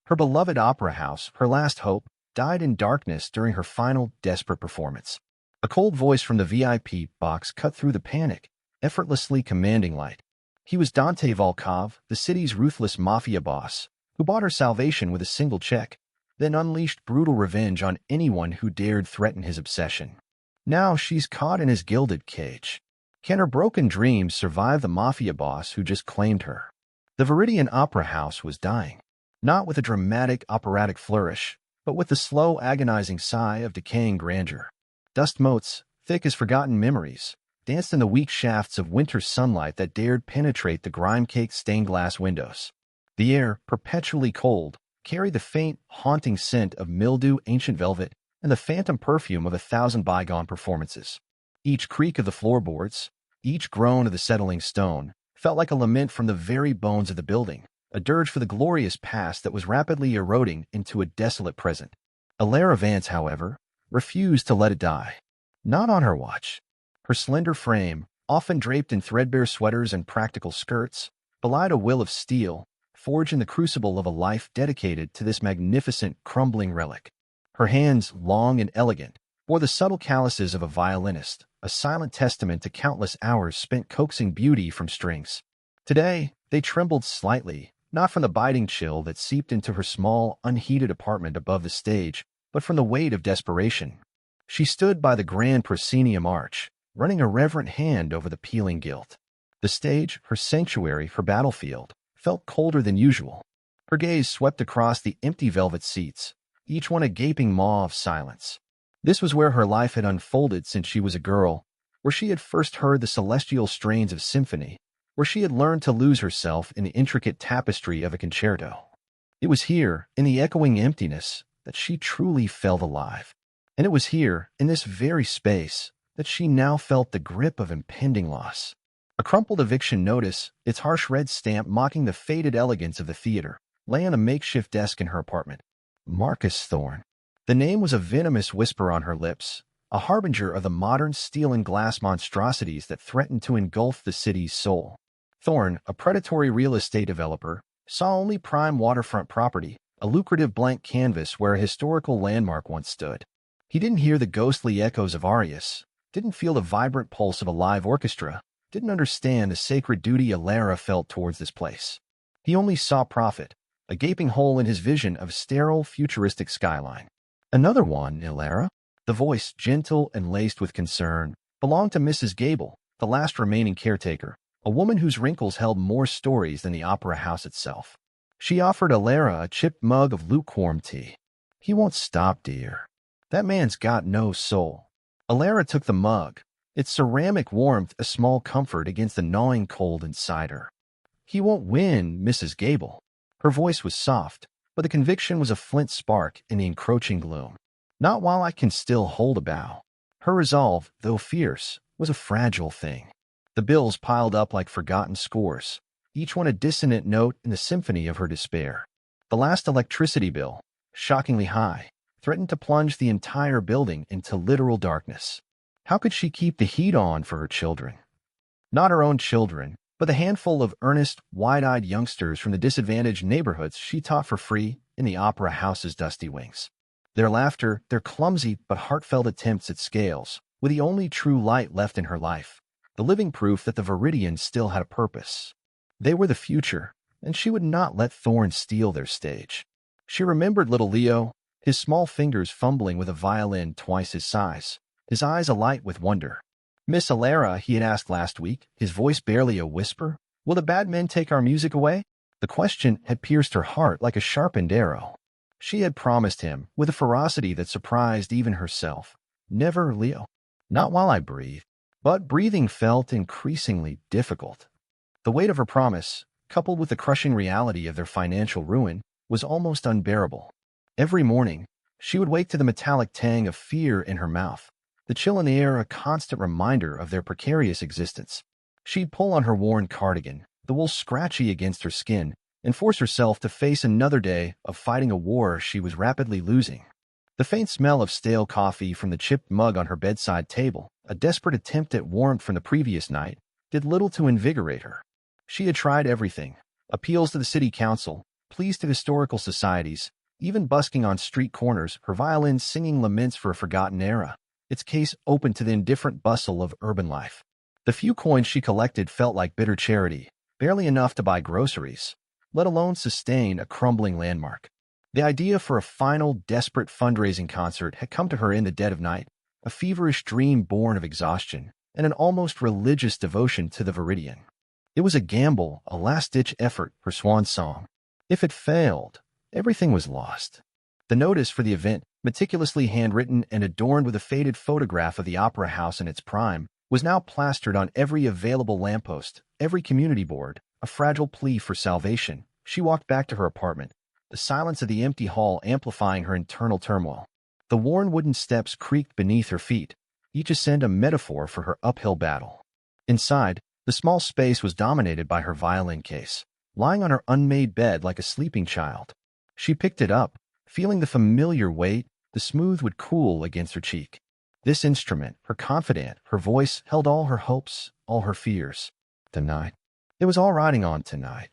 Her beloved opera house, her last hope, died in darkness during her final desperate performance. A cold voice from the VIP box cut through the panic, effortlessly commanding light. He was Dante Volkov, the city's ruthless mafia boss, who bought her salvation with a single check, then unleashed brutal revenge on anyone who dared threaten his obsession. Now she's caught in his gilded cage. Can her broken dreams survive the mafia boss who just claimed her? The Viridian Opera House was dying, not with a dramatic operatic flourish, but with the slow, agonizing sigh of decaying grandeur. Dust motes, thick as forgotten memories, danced in the weak shafts of winter sunlight that dared penetrate the grime-caked stained glass windows. The air, perpetually cold, carried the faint, haunting scent of mildew, ancient velvet, and the phantom perfume of 1,000 bygone performances. Each creak of the floorboards, each groan of the settling stone, felt like a lament from the very bones of the building, a dirge for the glorious past that was rapidly eroding into a desolate present. Alara Vance, however, refused to let it die. Not on her watch. Her slender frame, often draped in threadbare sweaters and practical skirts, belied a will of steel, forged in the crucible of a life dedicated to this magnificent, crumbling relic. Her hands, long and elegant, bore the subtle calluses of a violinist, a silent testament to countless hours spent coaxing beauty from strings. Today, they trembled slightly, not from the biting chill that seeped into her small, unheated apartment above the stage, but from the weight of desperation. She stood by the grand proscenium arch, running a reverent hand over the peeling gilt. The stage, her sanctuary, her battlefield, felt colder than usual. Her gaze swept across the empty velvet seats, each one a gaping maw of silence. This was where her life had unfolded since she was a girl, where she had first heard the celestial strains of symphony, where she had learned to lose herself in the intricate tapestry of a concerto. It was here, in the echoing emptiness, that she truly felt alive. And it was here, in this very space, that she now felt the grip of impending loss. A crumpled eviction notice, its harsh red stamp mocking the faded elegance of the theater, lay on a makeshift desk in her apartment. Marcus Thorne. The name was a venomous whisper on her lips, a harbinger of the modern steel and glass monstrosities that threatened to engulf the city's soul. Thorne, a predatory real estate developer, saw only prime waterfront property, a lucrative blank canvas where a historical landmark once stood. He didn't hear the ghostly echoes of Arius, didn't feel the vibrant pulse of a live orchestra, didn't understand the sacred duty Alara felt towards this place. He only saw profit, a gaping hole in his vision of a sterile, futuristic skyline. Another one, Alara. The voice, gentle and laced with concern, belonged to Mrs. Gable, the last remaining caretaker, a woman whose wrinkles held more stories than the opera house itself. She offered Alara a chipped mug of lukewarm tea. He won't stop, dear. That man's got no soul. Alara took the mug, its ceramic warmth a small comfort against the gnawing cold inside her. He won't win, Mrs. Gable. Her voice was soft, but the conviction was a flint spark in the encroaching gloom. Not while I can still hold a bow. Her resolve, though fierce, was a fragile thing. The bills piled up like forgotten scores, each one a dissonant note in the symphony of her despair. The last electricity bill, shockingly high, threatened to plunge the entire building into literal darkness. How could she keep the heat on for her children? Not her own children, but the handful of earnest, wide-eyed youngsters from the disadvantaged neighborhoods she taught for free in the opera house's dusty wings. Their laughter, their clumsy but heartfelt attempts at scales, were the only true light left in her life, the living proof that the Viridians still had a purpose. They were the future, and she would not let Thorne steal their stage. She remembered little Leo, his small fingers fumbling with a violin twice his size, his eyes alight with wonder. "Miss Alara," he had asked last week, his voice barely a whisper, "will the bad men take our music away?" The question had pierced her heart like a sharpened arrow. She had promised him, with a ferocity that surprised even herself, "Never, Leo. Not while I breathe." But breathing felt increasingly difficult. The weight of her promise, coupled with the crushing reality of their financial ruin, was almost unbearable. Every morning, she would wake to the metallic tang of fear in her mouth, the chill in the air a constant reminder of their precarious existence. She'd pull on her worn cardigan, the wool scratchy against her skin, and force herself to face another day of fighting a war she was rapidly losing. The faint smell of stale coffee from the chipped mug on her bedside table, a desperate attempt at warmth from the previous night, did little to invigorate her. She had tried everything: appeals to the city council, pleased to historical societies, even busking on street corners, her violin singing laments for a forgotten era, its case open to the indifferent bustle of urban life. The few coins she collected felt like bitter charity, barely enough to buy groceries, let alone sustain a crumbling landmark. The idea for a final, desperate fundraising concert had come to her in the dead of night, a feverish dream born of exhaustion and an almost religious devotion to the Viridian. It was a gamble, a last-ditch effort, her swan song. If it failed, everything was lost. The notice for the event, meticulously handwritten and adorned with a faded photograph of the opera house in its prime, was now plastered on every available lamppost, every community board, a fragile plea for salvation. She walked back to her apartment, the silence of the empty hall amplifying her internal turmoil. The worn wooden steps creaked beneath her feet, each ascent a metaphor for her uphill battle. Inside, the small space was dominated by her violin case, lying on her unmade bed like a sleeping child. She picked it up, feeling the familiar weight, the smooth would cool against her cheek. This instrument, her confidant, her voice, held all her hopes, all her fears. Tonight. It was all riding on tonight.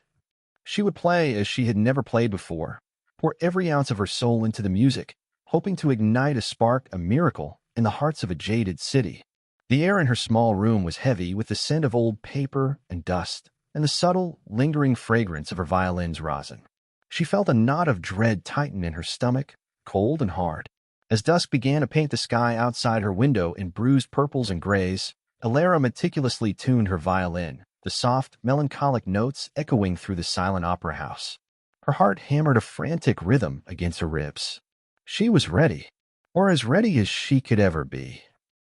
She would play as she had never played before, pour every ounce of her soul into the music, hoping to ignite a spark, a miracle, in the hearts of a jaded city. The air in her small room was heavy with the scent of old paper and dust, and the subtle, lingering fragrance of her violin's rosin. She felt a knot of dread tighten in her stomach, cold and hard. As dusk began to paint the sky outside her window in bruised purples and grays, Alara meticulously tuned her violin, the soft, melancholic notes echoing through the silent opera house. Her heart hammered a frantic rhythm against her ribs. She was ready, or as ready as she could ever be.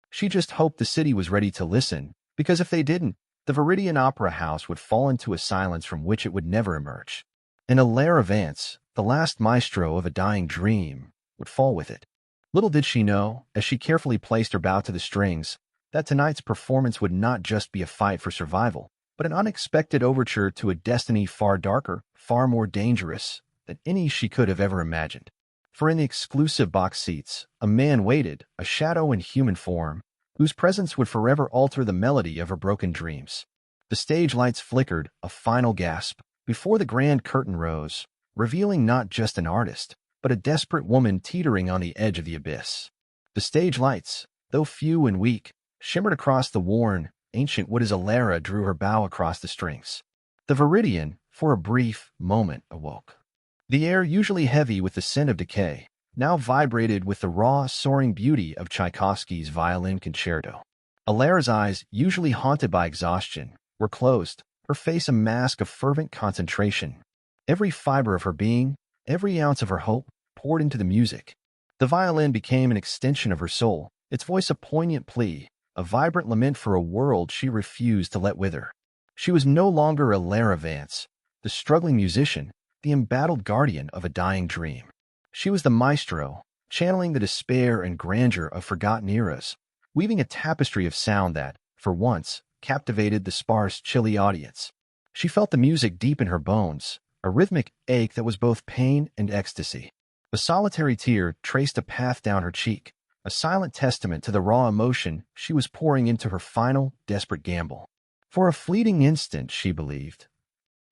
She just hoped the city was ready to listen, because if they didn't, the Viridian Opera House would fall into a silence from which it would never emerge. And Alara Vance, the last maestro of a dying dream, would fall with it. Little did she know, as she carefully placed her bow to the strings, that tonight's performance would not just be a fight for survival, but an unexpected overture to a destiny far darker, far more dangerous than any she could have ever imagined. For in the exclusive box seats, a man waited, a shadow in human form, whose presence would forever alter the melody of her broken dreams. The stage lights flickered, a final gasp, before the grand curtain rose, revealing not just an artist, but a desperate woman teetering on the edge of the abyss. The stage lights, though few and weak, shimmered across the worn, ancient wood as Alara drew her bow across the strings. The Viridian, for a brief moment, awoke. The air, usually heavy with the scent of decay, now vibrated with the raw, soaring beauty of Tchaikovsky's violin concerto. Alara's eyes, usually haunted by exhaustion, were closed, her face a mask of fervent concentration. Every fiber of her being, every ounce of her hope, poured into the music. The violin became an extension of her soul, its voice a poignant plea, a vibrant lament for a world she refused to let wither. She was no longer Alara Vance, the struggling musician, the embattled guardian of a dying dream. She was the maestro, channeling the despair and grandeur of forgotten eras, weaving a tapestry of sound that, for once, captivated the sparse, chilly audience. She felt the music deep in her bones, a rhythmic ache that was both pain and ecstasy. A solitary tear traced a path down her cheek, a silent testament to the raw emotion she was pouring into her final, desperate gamble. For a fleeting instant, she believed.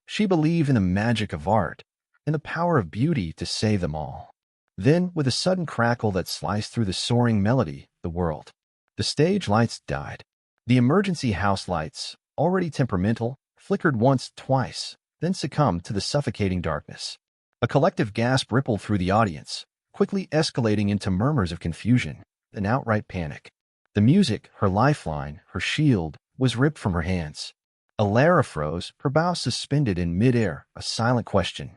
She believed in the magic of art, in the power of beauty to save them all. Then, with a sudden crackle that sliced through the soaring melody, the stage lights died. The emergency house lights, already temperamental, flickered once, twice, then succumbed to the suffocating darkness. A collective gasp rippled through the audience, quickly escalating into murmurs of confusion, then outright panic. The music, her lifeline, her shield, was ripped from her hands. Alara froze, her bow suspended in midair, a silent question.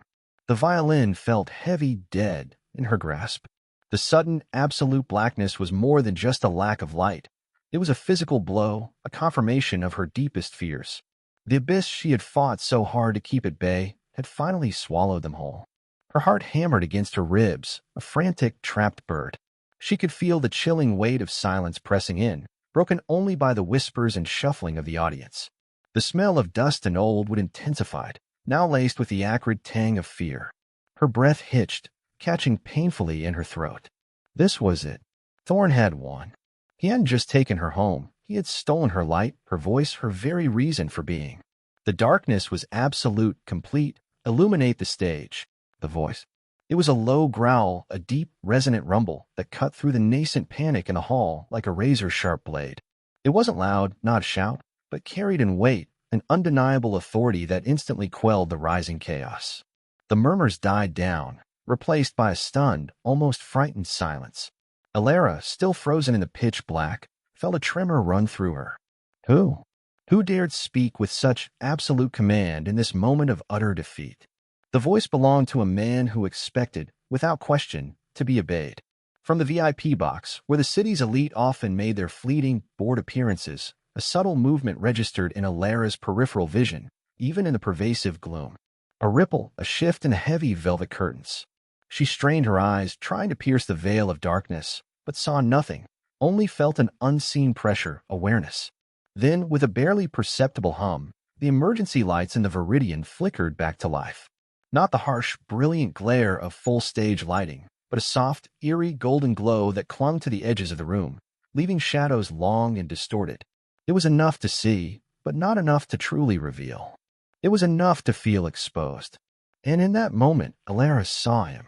The violin felt heavy, dead, in her grasp. The sudden, absolute blackness was more than just a lack of light. It was a physical blow, a confirmation of her deepest fears. The abyss she had fought so hard to keep at bay had finally swallowed them whole. Her heart hammered against her ribs, a frantic, trapped bird. She could feel the chilling weight of silence pressing in, broken only by the whispers and shuffling of the audience. The smell of dust and old wood intensified, now laced with the acrid tang of fear. Her breath hitched, catching painfully in her throat. This was it. Thorn had won. He hadn't just taken her home. He had stolen her light, her voice, her very reason for being. The darkness was absolute, complete, Illuminate the stage. The voice. It was a low growl, a deep, resonant rumble that cut through the nascent panic in the hall like a razor-sharp blade. It wasn't loud, not a shout, but carried in weight, an undeniable authority that instantly quelled the rising chaos. The murmurs died down, replaced by a stunned, almost frightened silence. Alara, still frozen in the pitch black, felt a tremor run through her. Who? Who dared speak with such absolute command in this moment of utter defeat? The voice belonged to a man who expected, without question, to be obeyed. From the VIP box, where the city's elite often made their fleeting, bored appearances, a subtle movement registered in Alara's peripheral vision, even in the pervasive gloom. A ripple, a shift in the heavy velvet curtains. She strained her eyes, trying to pierce the veil of darkness, but saw nothing, only felt an unseen pressure, awareness. Then, with a barely perceptible hum, the emergency lights in the Viridian flickered back to life. Not the harsh, brilliant glare of full-stage lighting, but a soft, eerie golden glow that clung to the edges of the room, leaving shadows long and distorted. It was enough to see, but not enough to truly reveal. It was enough to feel exposed. And in that moment, Alara saw him.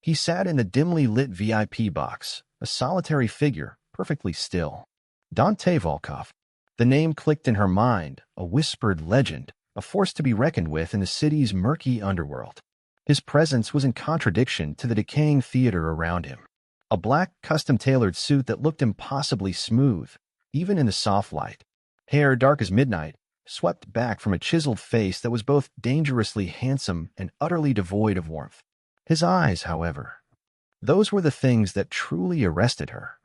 He sat in the dimly lit VIP box, a solitary figure, perfectly still. Dante Volkov. The name clicked in her mind, a whispered legend, a force to be reckoned with in the city's murky underworld. His presence was in contradiction to the decaying theater around him. A black, custom-tailored suit that looked impossibly smooth, even in the soft light. Hair dark as midnight, swept back from a chiseled face that was both dangerously handsome and utterly devoid of warmth. His eyes, however, those were the things that truly arrested her.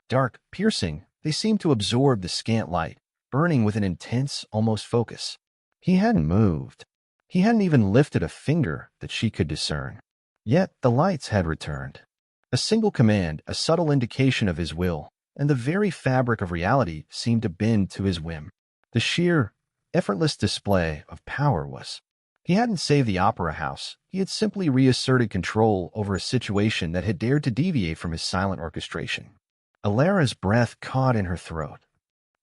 Dark, piercing, they seemed to absorb the scant light, burning with an intense, almost focus. He hadn't moved. He hadn't even lifted a finger that she could discern. Yet the lights had returned. A single command, a subtle indication of his will, and the very fabric of reality seemed to bend to his whim. The sheer, effortless display of power was. He hadn't saved the opera house. He had simply reasserted control over a situation that had dared to deviate from his silent orchestration. Alara's breath caught in her throat.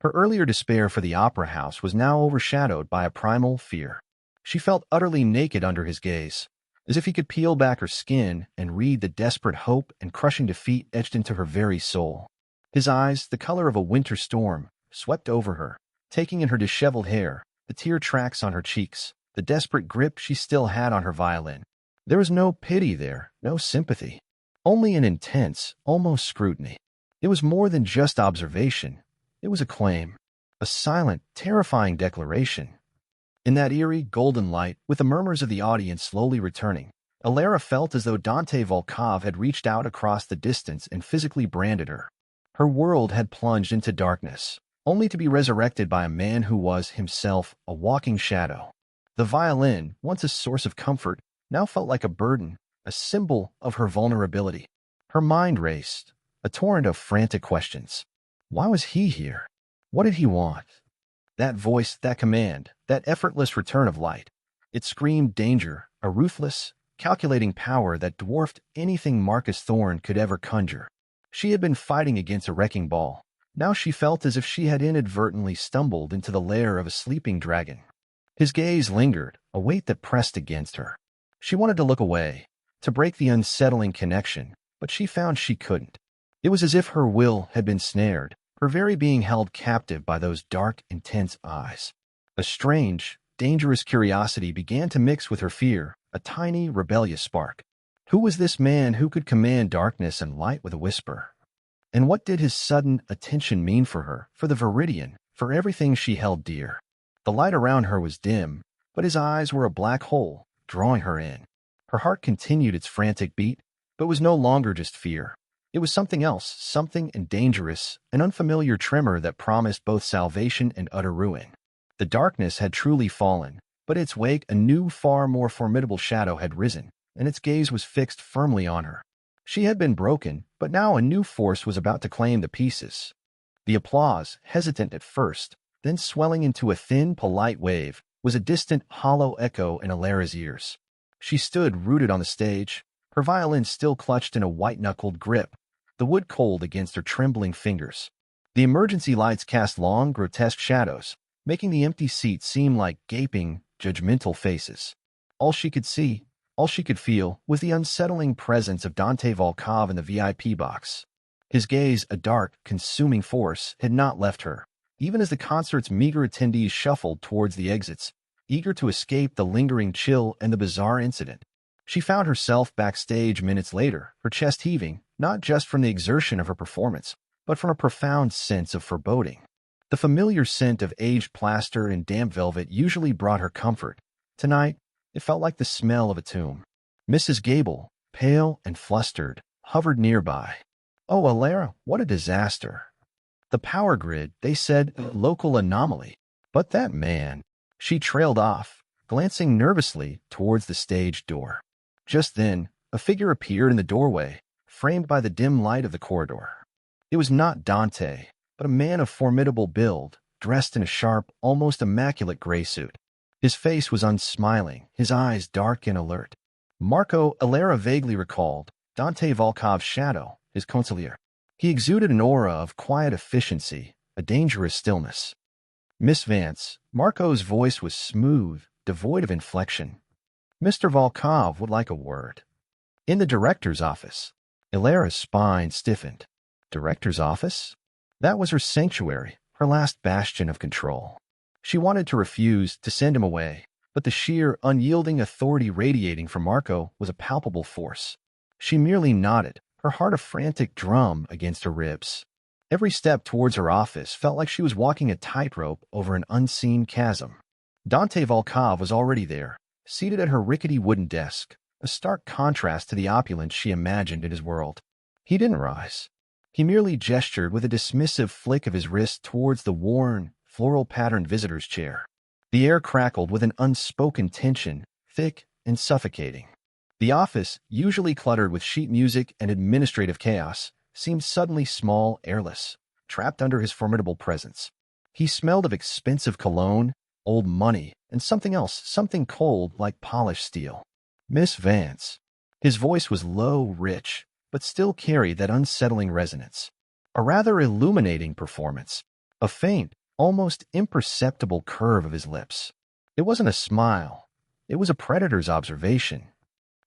Her earlier despair for the opera house was now overshadowed by a primal fear. She felt utterly naked under his gaze, as if he could peel back her skin and read the desperate hope and crushing defeat etched into her very soul. His eyes, the color of a winter storm, swept over her, taking in her disheveled hair, the tear tracks on her cheeks, the desperate grip she still had on her violin. There was no pity there, no sympathy, only an intense, almost scrutiny. It was more than just observation. It was a claim, a silent, terrifying declaration. In that eerie, golden light, with the murmurs of the audience slowly returning, Alara felt as though Dante Volkov had reached out across the distance and physically branded her. Her world had plunged into darkness, only to be resurrected by a man who was, himself, a walking shadow. The violin, once a source of comfort, now felt like a burden, a symbol of her vulnerability. Her mind raced, a torrent of frantic questions. Why was he here? What did he want? That voice, that command, that effortless return of light. It screamed danger, a ruthless, calculating power that dwarfed anything Marcus Thorne could ever conjure. She had been fighting against a wrecking ball. Now she felt as if she had inadvertently stumbled into the lair of a sleeping dragon. His gaze lingered, a weight that pressed against her. She wanted to look away, to break the unsettling connection, but she found she couldn't. It was as if her will had been snared, her very being held captive by those dark, intense eyes. A strange, dangerous curiosity began to mix with her fear, a tiny, rebellious spark. Who was this man who could command darkness and light with a whisper? And what did his sudden attention mean for her, for the Viridian, for everything she held dear? The light around her was dim, but his eyes were a black hole, drawing her in. Her heart continued its frantic beat, but was no longer just fear. It was something else, something dangerous, an unfamiliar tremor that promised both salvation and utter ruin. The darkness had truly fallen, but its wake a new, far more formidable shadow had risen, and its gaze was fixed firmly on her. She had been broken, but now a new force was about to claim the pieces. The applause, hesitant at first, then swelling into a thin, polite wave, was a distant, hollow echo in Alara's ears. She stood rooted on the stage, her violin still clutched in a white-knuckled grip, the wood cold against her trembling fingers. The emergency lights cast long, grotesque shadows, making the empty seats seem like gaping, judgmental faces. All she could see, all she could feel, was the unsettling presence of Dante Volkov in the VIP box. His gaze, a dark, consuming force, had not left her, even as the concert's meager attendees shuffled towards the exits, eager to escape the lingering chill and the bizarre incident. She found herself backstage minutes later, her chest heaving, not just from the exertion of her performance, but from a profound sense of foreboding. The familiar scent of aged plaster and damp velvet usually brought her comfort. Tonight, it felt like the smell of a tomb. Mrs. Gable, pale and flustered, hovered nearby. "Oh, Alara, what a disaster." The power grid, they said, local anomaly. But that man. She trailed off, glancing nervously towards the stage door. Just then, a figure appeared in the doorway, framed by the dim light of the corridor. It was not Dante, but a man of formidable build, dressed in a sharp, almost immaculate gray suit. His face was unsmiling, his eyes dark and alert. Marco, Alara vaguely recalled, Dante Volkov's shadow, his consigliere. He exuded an aura of quiet efficiency, a dangerous stillness. "Miss Vance," Marco's voice was smooth, devoid of inflection. "Mr. Volkov would like a word." "In the director's office." Alara's spine stiffened. Director's office? That was her sanctuary, her last bastion of control. She wanted to refuse, to send him away, but the sheer, unyielding authority radiating from Marco was a palpable force. She merely nodded, her heart a frantic drum against her ribs. Every step towards her office felt like she was walking a tightrope over an unseen chasm. Dante Volkov was already there, seated at her rickety wooden desk, a stark contrast to the opulence she imagined in his world. He didn't rise. He merely gestured with a dismissive flick of his wrist towards the worn, floral-patterned visitor's chair. The air crackled with an unspoken tension, thick and suffocating. The office, usually cluttered with sheet music and administrative chaos, seemed suddenly small, airless, trapped under his formidable presence. He smelled of expensive cologne, old money, and something else, something cold like polished steel. "Miss Vance." His voice was low, rich, but still carried that unsettling resonance. A rather illuminating performance. A faint, almost imperceptible curve of his lips. It wasn't a smile. It was a predator's observation.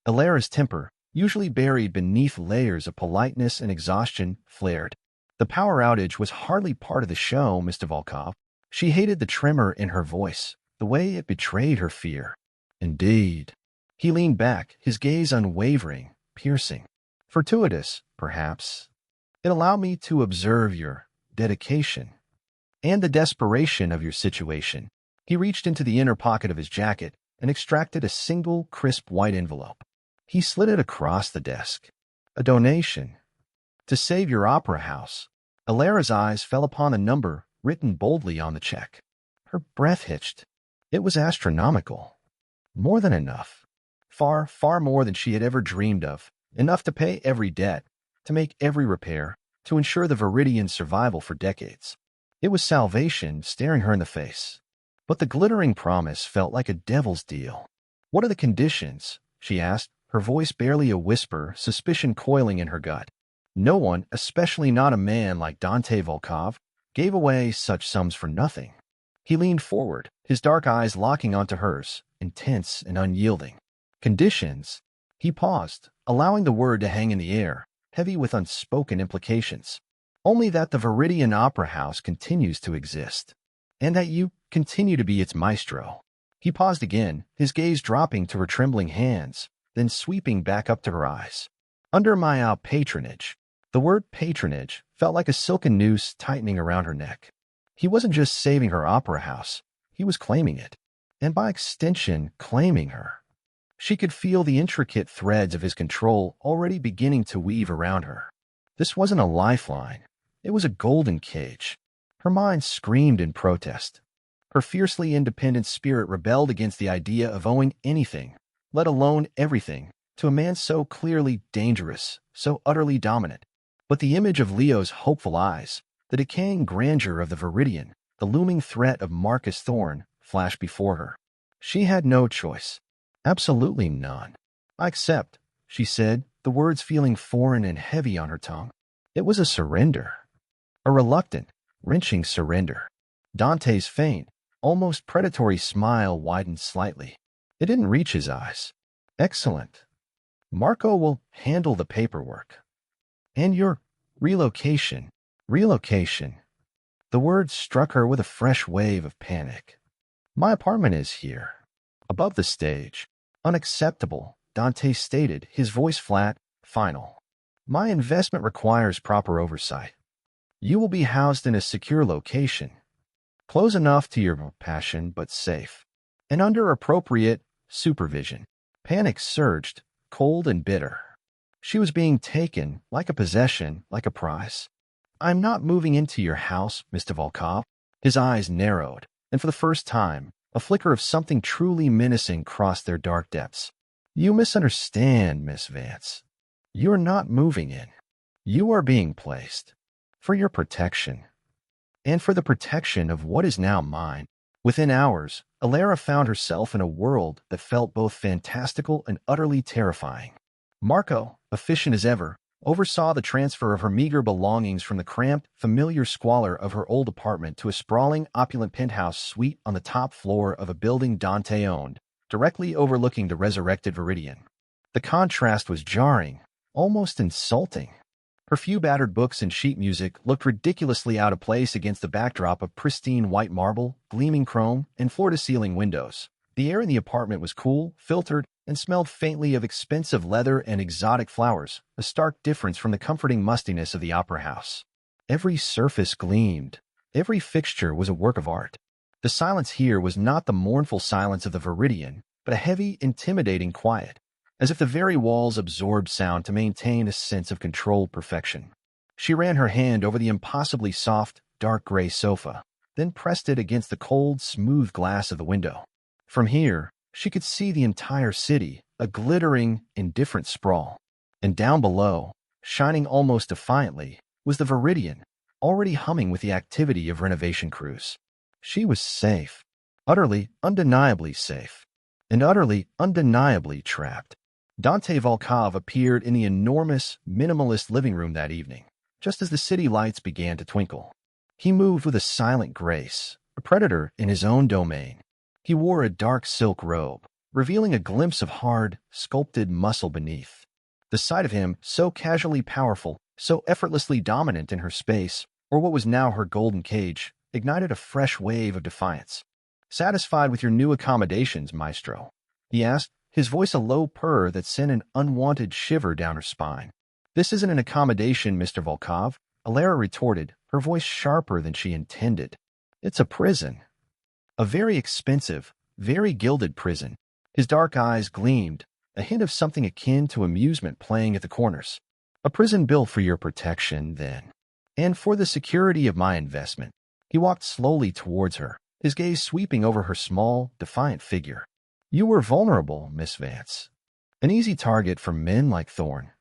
Alara's temper, usually buried beneath layers of politeness and exhaustion, flared. The power outage was hardly part of the show, Mr. Volkov. She hated the tremor in her voice, the way it betrayed her fear. "Indeed." He leaned back, his gaze unwavering, piercing. "Fortuitous, perhaps. It allowed me to observe your dedication and the desperation of your situation." He reached into the inner pocket of his jacket and extracted a single, crisp white envelope. He slid it across the desk. "A donation. To save your opera house." Alara's eyes fell upon a number written boldly on the check. Her breath hitched. It was astronomical. More than enough. Far, far more than she had ever dreamed of. Enough to pay every debt, to make every repair, to ensure the Viridian's survival for decades. It was salvation staring her in the face. But the glittering promise felt like a devil's deal. "What are the conditions?" she asked, her voice barely a whisper, suspicion coiling in her gut. No one, especially not a man like Dante Volkov, gave away such sums for nothing. He leaned forward, his dark eyes locking onto hers, intense and unyielding. "Conditions?" He paused, allowing the word to hang in the air, heavy with unspoken implications. "Only that the Viridian Opera House continues to exist, and that you continue to be its maestro." He paused again, his gaze dropping to her trembling hands, then sweeping back up to her eyes. "Under my patronage." The word patronage felt like a silken noose tightening around her neck. He wasn't just saving her opera house, he was claiming it, and by extension, claiming her. She could feel the intricate threads of his control already beginning to weave around her. This wasn't a lifeline, it was a golden cage. Her mind screamed in protest. Her fiercely independent spirit rebelled against the idea of owing anything, let alone everything, to a man so clearly dangerous, so utterly dominant. But the image of Leo's hopeful eyes, the decaying grandeur of the Viridian, the looming threat of Marcus Thorne, flashed before her. She had no choice. Absolutely none. "I accept," she said, the words feeling foreign and heavy on her tongue. It was a surrender. A reluctant, wrenching surrender. Dante's faint, almost predatory smile widened slightly. It didn't reach his eyes. Excellent. Marco will handle the paperwork. And your relocation. Relocation. The word struck her with a fresh wave of panic. My apartment is here. Above the stage. Unacceptable, Dante stated, his voice flat, final. My investment requires proper oversight. You will be housed in a secure location. Close enough to your passion, but safe. And under appropriate supervision. Panic surged, cold and bitter. She was being taken, like a possession, like a prize. I'm not moving into your house, Mr. Volkov. His eyes narrowed, and for the first time, a flicker of something truly menacing crossed their dark depths. You misunderstand, Miss Vance. You're not moving in. You are being placed. For your protection. And for the protection of what is now mine. Within hours, Alara found herself in a world that felt both fantastical and utterly terrifying. Marco, efficient as ever, oversaw the transfer of her meager belongings from the cramped, familiar squalor of her old apartment to a sprawling, opulent penthouse suite on the top floor of a building Dante owned, directly overlooking the resurrected Viridian. The contrast was jarring, almost insulting. Her few battered books and sheet music looked ridiculously out of place against the backdrop of pristine white marble, gleaming chrome, and floor-to-ceiling windows. The air in the apartment was cool, filtered, and smelled faintly of expensive leather and exotic flowers, a stark difference from the comforting mustiness of the opera house. Every surface gleamed. Every fixture was a work of art. The silence here was not the mournful silence of the Viridian, but a heavy, intimidating quiet, as if the very walls absorbed sound to maintain a sense of controlled perfection. She ran her hand over the impossibly soft, dark gray sofa, then pressed it against the cold, smooth glass of the window. From here, she could see the entire city, a glittering, indifferent sprawl. And down below, shining almost defiantly, was the Viridian, already humming with the activity of renovation crews. She was safe, utterly, undeniably safe, and utterly, undeniably trapped. Dante Volkov appeared in the enormous, minimalist living room that evening, just as the city lights began to twinkle. He moved with a silent grace, a predator in his own domain. He wore a dark silk robe, revealing a glimpse of hard, sculpted muscle beneath. The sight of him, so casually powerful, so effortlessly dominant in her space, or what was now her golden cage, ignited a fresh wave of defiance. Satisfied with your new accommodations, Maestro? He asked, his voice a low purr that sent an unwanted shiver down her spine. This isn't an accommodation, Mr. Volkov, Alara retorted, her voice sharper than she intended. It's a prison. A very expensive, very gilded prison. His dark eyes gleamed, a hint of something akin to amusement playing at the corners. A prison built for your protection, then. And for the security of my investment. He walked slowly towards her, his gaze sweeping over her small, defiant figure. You were vulnerable, Miss Vance. An easy target for men like Thorne.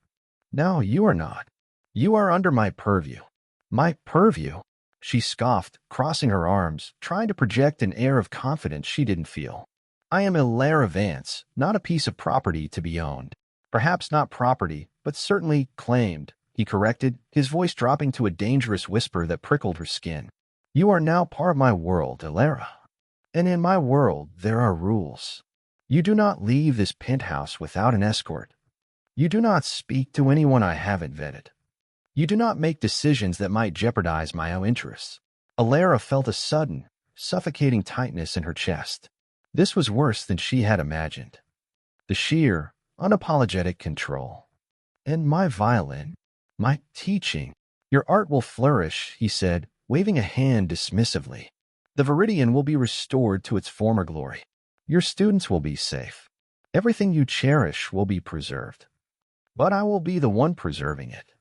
No, you are not. You are under my purview. My purview? She scoffed, crossing her arms, trying to project an air of confidence she didn't feel. I am Alara Vance, not a piece of property to be owned. Perhaps not property, but certainly claimed, he corrected, his voice dropping to a dangerous whisper that prickled her skin. You are now part of my world, Alara. And in my world, there are rules. You do not leave this penthouse without an escort. You do not speak to anyone I haven't vetted. You do not make decisions that might jeopardize my own interests. Alara felt a sudden, suffocating tightness in her chest. This was worse than she had imagined. The sheer, unapologetic control. And my violin, my teaching. Your art will flourish, he said, waving a hand dismissively. The Viridian will be restored to its former glory. Your students will be safe. Everything you cherish will be preserved. But I will be the one preserving it.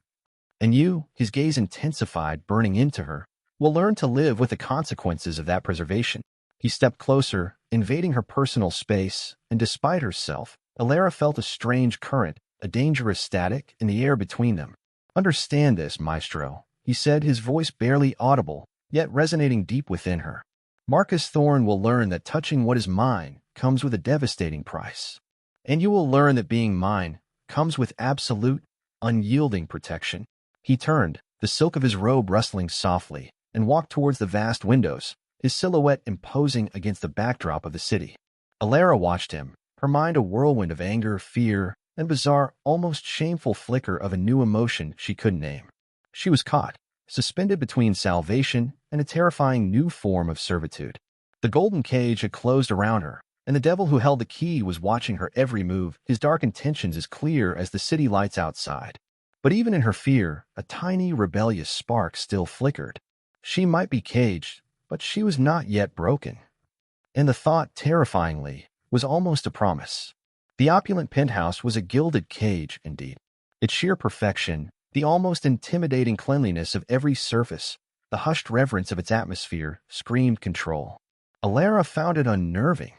And you, his gaze intensified, burning into her, will learn to live with the consequences of that preservation. He stepped closer, invading her personal space, and despite herself, Alara felt a strange current, a dangerous static, in the air between them. Understand this, Maestro, he said, his voice barely audible, yet resonating deep within her. Marcus Thorne will learn that touching what is mine comes with a devastating price. And you will learn that being mine comes with absolute, unyielding protection. He turned, the silk of his robe rustling softly, and walked towards the vast windows, his silhouette imposing against the backdrop of the city. Alara watched him, her mind a whirlwind of anger, fear, and bizarre, almost shameful flicker of a new emotion she couldn't name. She was caught, suspended between salvation and a terrifying new form of servitude. The golden cage had closed around her, and the devil who held the key was watching her every move, his dark intentions as clear as the city lights outside. But even in her fear, a tiny, rebellious spark still flickered. She might be caged, but she was not yet broken. And the thought, terrifyingly, was almost a promise. The opulent penthouse was a gilded cage, indeed. Its sheer perfection, the almost intimidating cleanliness of every surface, the hushed reverence of its atmosphere, screamed control. Alara found it unnerving.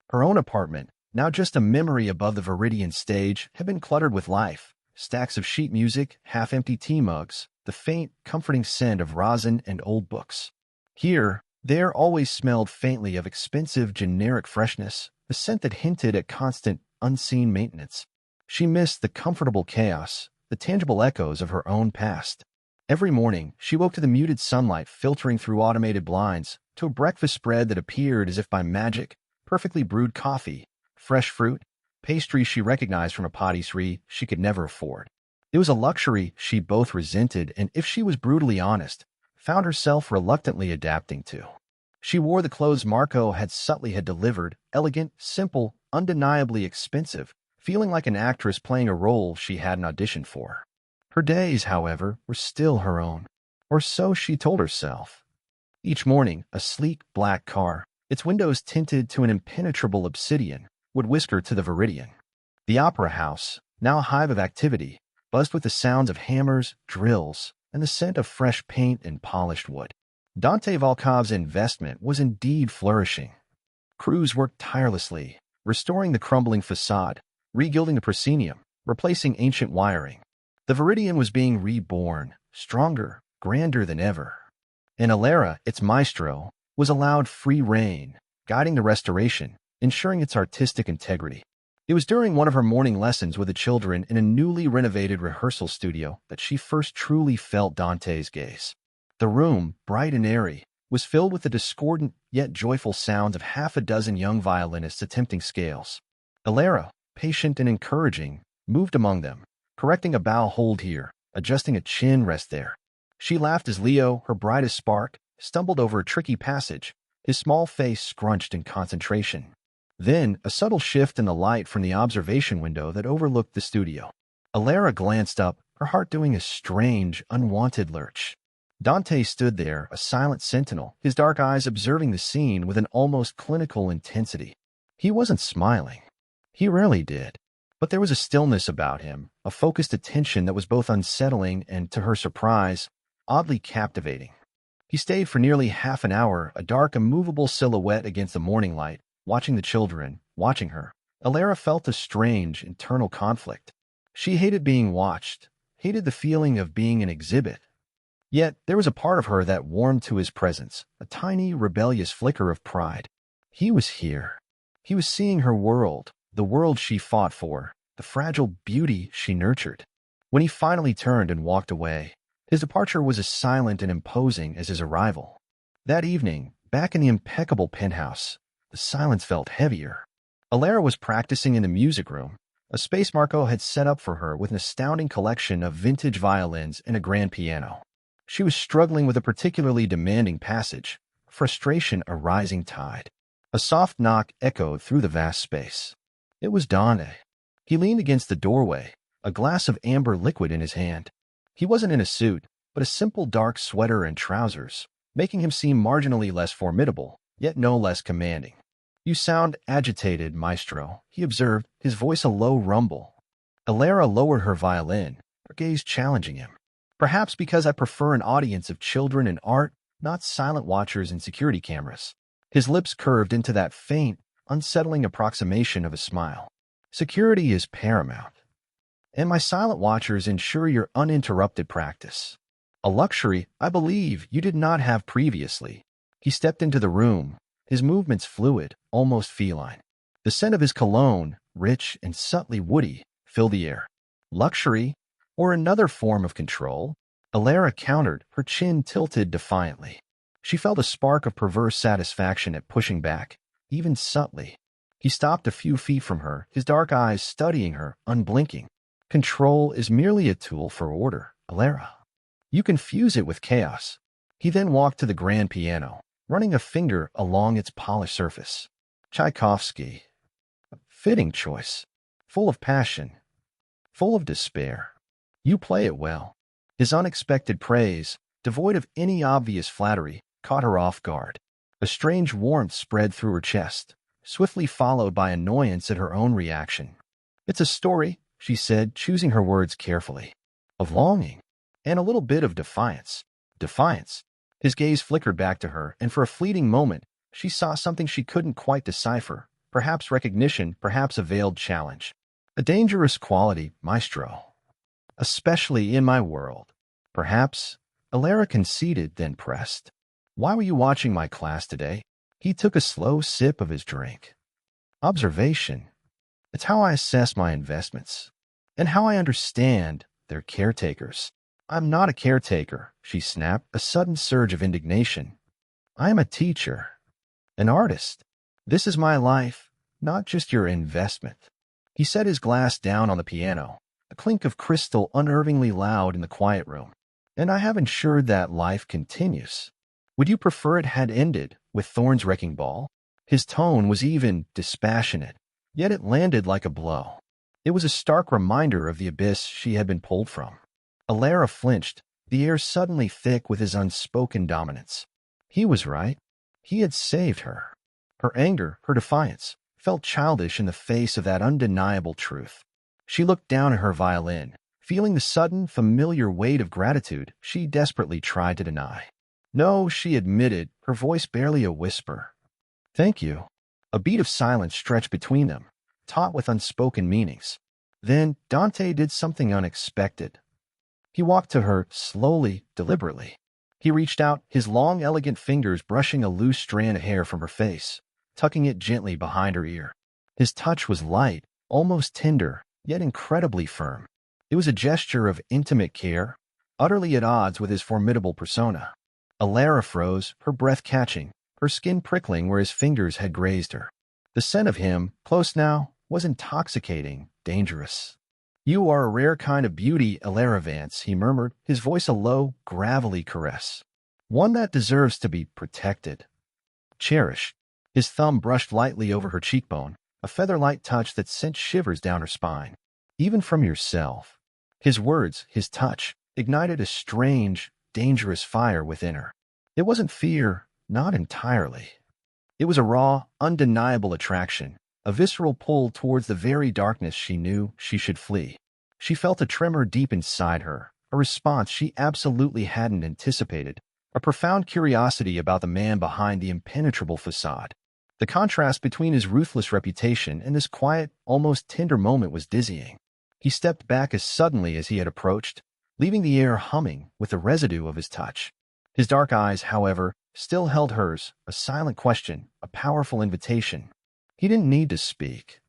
Her own apartment, now just a memory above the Viridian stage, had been cluttered with life. Stacks of sheet music, half-empty tea mugs, the faint, comforting scent of rosin and old books. Here, there always smelled faintly of expensive, generic freshness, a scent that hinted at constant, unseen maintenance. She missed the comfortable chaos, the tangible echoes of her own past. Every morning, she woke to the muted sunlight filtering through automated blinds, to a breakfast spread that appeared as if by magic, perfectly brewed coffee, fresh fruit, pastries she recognized from a patisserie she could never afford. It was a luxury she both resented and, if she was brutally honest, found herself reluctantly adapting to. She wore the clothes Marco had subtly delivered, elegant, simple, undeniably expensive, feeling like an actress playing a role she hadn't auditioned for. Her days, however, were still her own, or so she told herself. Each morning, a sleek black car, its windows tinted to an impenetrable obsidian, would whisk her to the Viridian. The opera house, now a hive of activity, buzzed with the sounds of hammers, drills, and the scent of fresh paint and polished wood. Dante Volkov's investment was indeed flourishing. Crews worked tirelessly, restoring the crumbling facade, regilding the proscenium, replacing ancient wiring. The Viridian was being reborn, stronger, grander than ever. And Alara, its maestro, was allowed free rein, guiding the restoration, ensuring its artistic integrity. It was during one of her morning lessons with the children in a newly renovated rehearsal studio that she first truly felt Dante's gaze. The room, bright and airy, was filled with the discordant yet joyful sounds of half a dozen young violinists attempting scales. Alara, patient and encouraging, moved among them, correcting a bow hold here, adjusting a chin rest there. She laughed as Leo, her brightest spark, stumbled over a tricky passage, his small face scrunched in concentration. Then, a subtle shift in the light from the observation window that overlooked the studio. Alara glanced up, her heart doing a strange, unwanted lurch. Dante stood there, a silent sentinel, his dark eyes observing the scene with an almost clinical intensity. He wasn't smiling. He rarely did. But there was a stillness about him, a focused attention that was both unsettling and, to her surprise, oddly captivating. He stayed for nearly half an hour, a dark, immovable silhouette against the morning light, watching the children, watching her. Alara felt a strange, internal conflict. She hated being watched, hated the feeling of being an exhibit. Yet there was a part of her that warmed to his presence, a tiny, rebellious flicker of pride. He was here. He was seeing her world, the world she fought for, the fragile beauty she nurtured. When he finally turned and walked away, his departure was as silent and imposing as his arrival. That evening, back in the impeccable penthouse, the silence felt heavier. Alara was practicing in the music room, a space Marco had set up for her with an astounding collection of vintage violins and a grand piano. She was struggling with a particularly demanding passage, frustration a rising tide. A soft knock echoed through the vast space. It was Dante. He leaned against the doorway, a glass of amber liquid in his hand. He wasn't in a suit, but a simple dark sweater and trousers, making him seem marginally less formidable, yet no less commanding. "You sound agitated, maestro," he observed, his voice a low rumble. Alara lowered her violin, her gaze challenging him. "Perhaps because I prefer an audience of children and art, not silent watchers and security cameras." His lips curved into that faint, unsettling approximation of a smile. "Security is paramount, and my silent watchers ensure your uninterrupted practice. A luxury, I believe, you did not have previously." He stepped into the room, his movements fluid, almost feline. The scent of his cologne, rich and subtly woody, filled the air. "Luxury, or another form of control?" Alara countered, her chin tilted defiantly. She felt a spark of perverse satisfaction at pushing back, even subtly. He stopped a few feet from her, his dark eyes studying her, unblinking. Control is merely a tool for order, Alara. You confuse it with chaos. He then walked to the grand piano, running a finger along its polished surface. Tchaikovsky. A fitting choice. Full of passion. Full of despair. You play it well. His unexpected praise, devoid of any obvious flattery, caught her off guard. A strange warmth spread through her chest, swiftly followed by annoyance at her own reaction. It's a story, she said, choosing her words carefully, of longing, and a little bit of defiance. Defiance. His gaze flickered back to her, and for a fleeting moment, she saw something she couldn't quite decipher, perhaps recognition, perhaps a veiled challenge. A dangerous quality, maestro. Especially in my world. Perhaps, Alara conceded, then pressed. Why were you watching my class today? He took a slow sip of his drink. Observation. It's how I assess my investments, and how I understand their caretakers. I'm not a caretaker, she snapped, a sudden surge of indignation. I am a teacher, an artist. This is my life, not just your investment. He set his glass down on the piano, a clink of crystal unnervingly loud in the quiet room. And I have ensured that life continues. Would you prefer it had ended with Thorn's wrecking ball? His tone was even dispassionate, yet it landed like a blow. It was a stark reminder of the abyss she had been pulled from. Alara flinched, the air suddenly thick with his unspoken dominance. He was right. He had saved her. Her anger, her defiance, felt childish in the face of that undeniable truth. She looked down at her violin, feeling the sudden, familiar weight of gratitude she desperately tried to deny. No, she admitted, her voice barely a whisper. Thank you. A beat of silence stretched between them, taut with unspoken meanings. Then Dante did something unexpected. He walked to her, slowly, deliberately. He reached out, his long, elegant fingers brushing a loose strand of hair from her face, tucking it gently behind her ear. His touch was light, almost tender, yet incredibly firm. It was a gesture of intimate care, utterly at odds with his formidable persona. Alara froze, her breath catching, her skin prickling where his fingers had grazed her. The scent of him, close now, was intoxicating, dangerous. You are a rare kind of beauty, Alara Vance, he murmured, his voice a low, gravelly caress. One that deserves to be protected. Cherished. His thumb brushed lightly over her cheekbone, a feather-light touch that sent shivers down her spine. Even from yourself. His words, his touch, ignited a strange, dangerous fire within her. It wasn't fear, not entirely. It was a raw, undeniable attraction, a visceral pull towards the very darkness she knew she should flee. She felt a tremor deep inside her, a response she absolutely hadn't anticipated, a profound curiosity about the man behind the impenetrable facade. The contrast between his ruthless reputation and this quiet, almost tender moment was dizzying. He stepped back as suddenly as he had approached, leaving the air humming with the residue of his touch. His dark eyes, however, still held hers, a silent question, a powerful invitation. He didn't need to speak.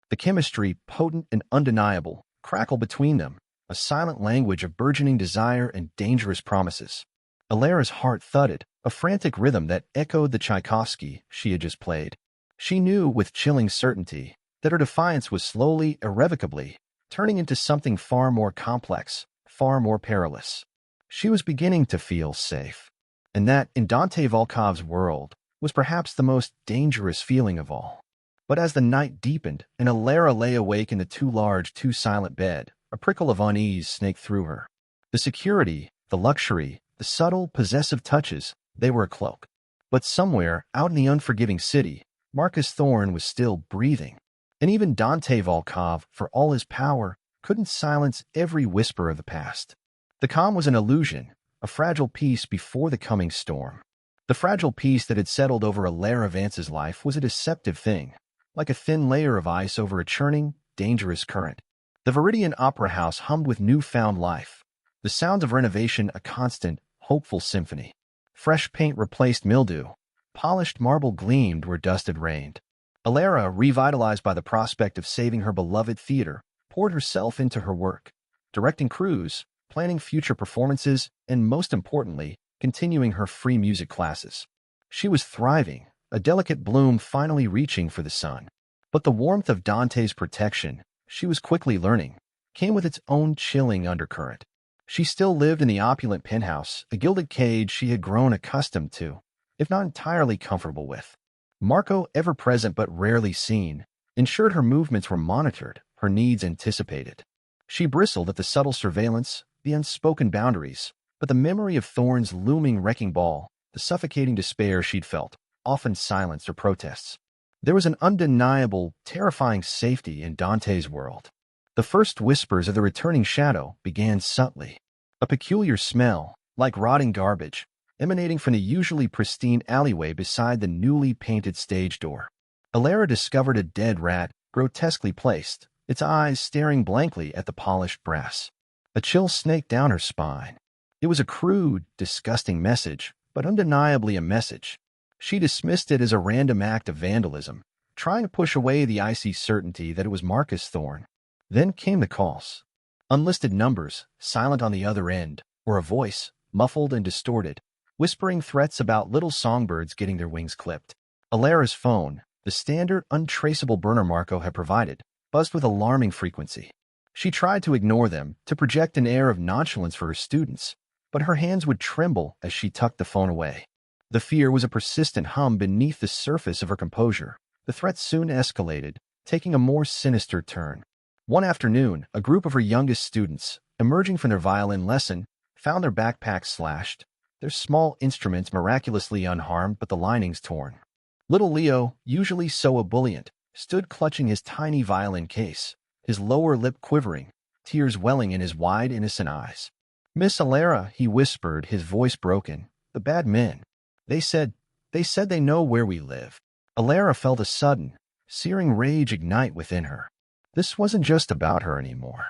The chemistry, potent and undeniable, crackled between them, a silent language of burgeoning desire and dangerous promises. Alara's heart thudded, a frantic rhythm that echoed the Tchaikovsky she had just played. She knew with chilling certainty that her defiance was slowly, irrevocably, turning into something far more complex, far more perilous. She was beginning to feel safe. And that, in Dante Volkov's world, was perhaps the most dangerous feeling of all. But as the night deepened and Alara lay awake in the too large, too silent bed, a prickle of unease snaked through her. The security, the luxury, the subtle, possessive touches, they were a cloak. But somewhere, out in the unforgiving city, Marcus Thorne was still breathing. And even Dante Volkov, for all his power, couldn't silence every whisper of the past. The calm was an illusion, a fragile peace before the coming storm. The fragile peace that had settled over Alara Vance's life was a deceptive thing, like a thin layer of ice over a churning, dangerous current. The Viridian Opera House hummed with newfound life, the sounds of renovation a constant, hopeful symphony. Fresh paint replaced mildew. Polished marble gleamed where dust had reigned. Alara, revitalized by the prospect of saving her beloved theater, poured herself into her work, directing crews, planning future performances, and most importantly, continuing her free music classes. She was thriving, a delicate bloom finally reaching for the sun. But the warmth of Dante's protection, she was quickly learning, came with its own chilling undercurrent. She still lived in the opulent penthouse, a gilded cage she had grown accustomed to, if not entirely comfortable with. Marco, ever present but rarely seen, ensured her movements were monitored, her needs anticipated. She bristled at the subtle surveillance, the unspoken boundaries, but the memory of Thorne's looming wrecking ball, the suffocating despair she'd felt, often silenced her protests. There was an undeniable, terrifying safety in Dante's world. The first whispers of the returning shadow began subtly. A peculiar smell, like rotting garbage, emanating from the usually pristine alleyway beside the newly painted stage door. Alara discovered a dead rat, grotesquely placed, its eyes staring blankly at the polished brass. A chill snaked down her spine. It was a crude, disgusting message, but undeniably a message. She dismissed it as a random act of vandalism, trying to push away the icy certainty that it was Marcus Thorne. Then came the calls. Unlisted numbers, silent on the other end, or a voice, muffled and distorted, whispering threats about little songbirds getting their wings clipped. Alara's phone, the standard untraceable burner Marco had provided, buzzed with alarming frequency. She tried to ignore them, to project an air of nonchalance for her students, but her hands would tremble as she tucked the phone away. The fear was a persistent hum beneath the surface of her composure. The threat soon escalated, taking a more sinister turn. One afternoon, a group of her youngest students, emerging from their violin lesson, found their backpacks slashed, their small instruments miraculously unharmed but the linings torn. Little Leo, usually so ebullient, stood clutching his tiny violin case, his lower lip quivering, tears welling in his wide, innocent eyes. "Miss Alara," he whispered, his voice broken, "the bad men. They said they know where we live." Alara felt a sudden, searing rage ignite within her. This wasn't just about her anymore.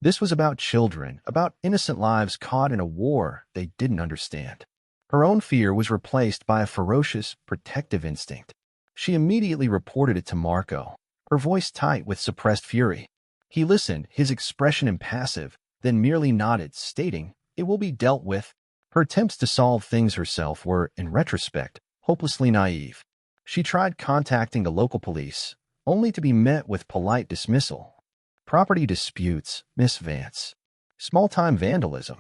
This was about children, about innocent lives caught in a war they didn't understand. Her own fear was replaced by a ferocious, protective instinct. She immediately reported it to Marco, her voice tight with suppressed fury. He listened, his expression impassive, then merely nodded, stating, "It will be dealt with." Her attempts to solve things herself were, in retrospect, hopelessly naive. She tried contacting the local police, only to be met with polite dismissal. "Property disputes, Miss Vance. Small-time vandalism.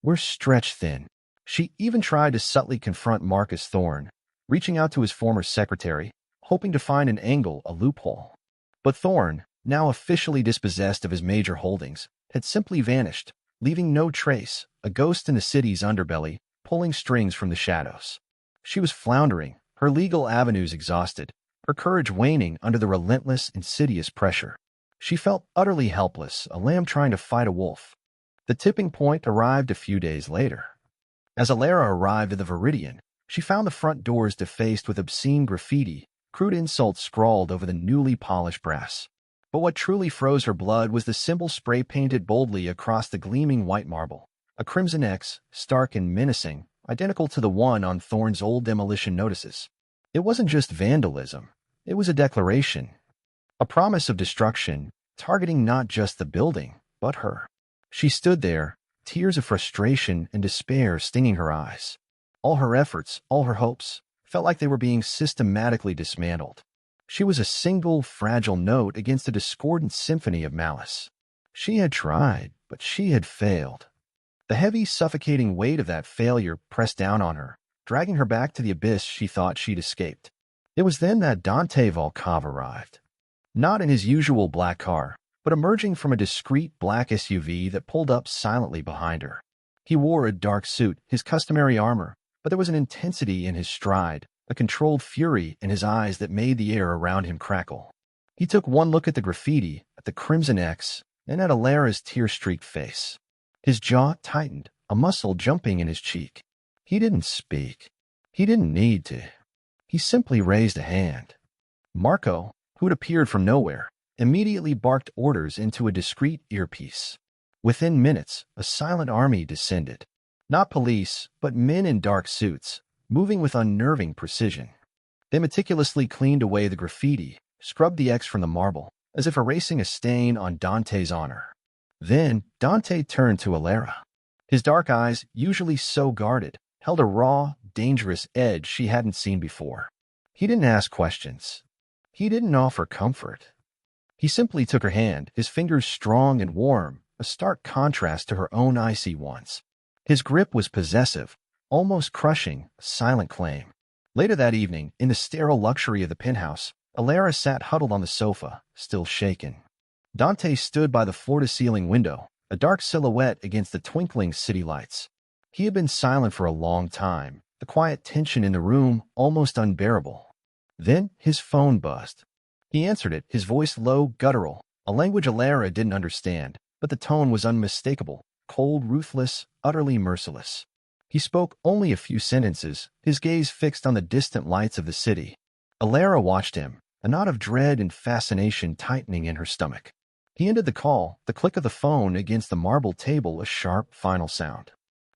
We're stretched thin." She even tried to subtly confront Marcus Thorne, reaching out to his former secretary, hoping to find an angle, a loophole. But Thorne, now officially dispossessed of his major holdings, had simply vanished, leaving no trace, a ghost in the city's underbelly, pulling strings from the shadows. She was floundering, her legal avenues exhausted, her courage waning under the relentless, insidious pressure. She felt utterly helpless, a lamb trying to fight a wolf. The tipping point arrived a few days later. As Alara arrived at the Viridian, she found the front doors defaced with obscene graffiti, crude insults scrawled over the newly polished brass. But what truly froze her blood was the symbol spray-painted boldly across the gleaming white marble, a crimson X, stark and menacing, identical to the one on Thorne's old demolition notices. It wasn't just vandalism, it was a declaration, a promise of destruction, targeting not just the building, but her. She stood there, tears of frustration and despair stinging her eyes. All her efforts, all her hopes, felt like they were being systematically dismantled. She was a single, fragile note against a discordant symphony of malice. She had tried, but she had failed. The heavy, suffocating weight of that failure pressed down on her, dragging her back to the abyss she thought she'd escaped. It was then that Dante Volkov arrived. Not in his usual black car, but emerging from a discreet black SUV that pulled up silently behind her. He wore a dark suit, his customary armor, but there was an intensity in his stride, a controlled fury in his eyes that made the air around him crackle. He took one look at the graffiti, at the crimson X, and at Alara's tear-streaked face. His jaw tightened, a muscle jumping in his cheek. He didn't speak. He didn't need to. He simply raised a hand. Marco, who had appeared from nowhere, immediately barked orders into a discreet earpiece. Within minutes, a silent army descended. Not police, but men in dark suits, moving with unnerving precision. They meticulously cleaned away the graffiti, scrubbed the X from the marble, as if erasing a stain on Dante's honor. Then Dante turned to Alara. His dark eyes, usually so guarded, held a raw, dangerous edge she hadn't seen before. He didn't ask questions. He didn't offer comfort. He simply took her hand, his fingers strong and warm, a stark contrast to her own icy ones. His grip was possessive, almost crushing, a silent claim. Later that evening, in the sterile luxury of the penthouse, Alara sat huddled on the sofa, still shaken. Dante stood by the floor-to-ceiling window, a dark silhouette against the twinkling city lights. He had been silent for a long time, the quiet tension in the room almost unbearable. Then his phone buzzed. He answered it, his voice low, guttural, a language Alara didn't understand, but the tone was unmistakable, cold, ruthless, utterly merciless. He spoke only a few sentences, his gaze fixed on the distant lights of the city. Alara watched him, a knot of dread and fascination tightening in her stomach. He ended the call, the click of the phone against the marble table a sharp, final sound.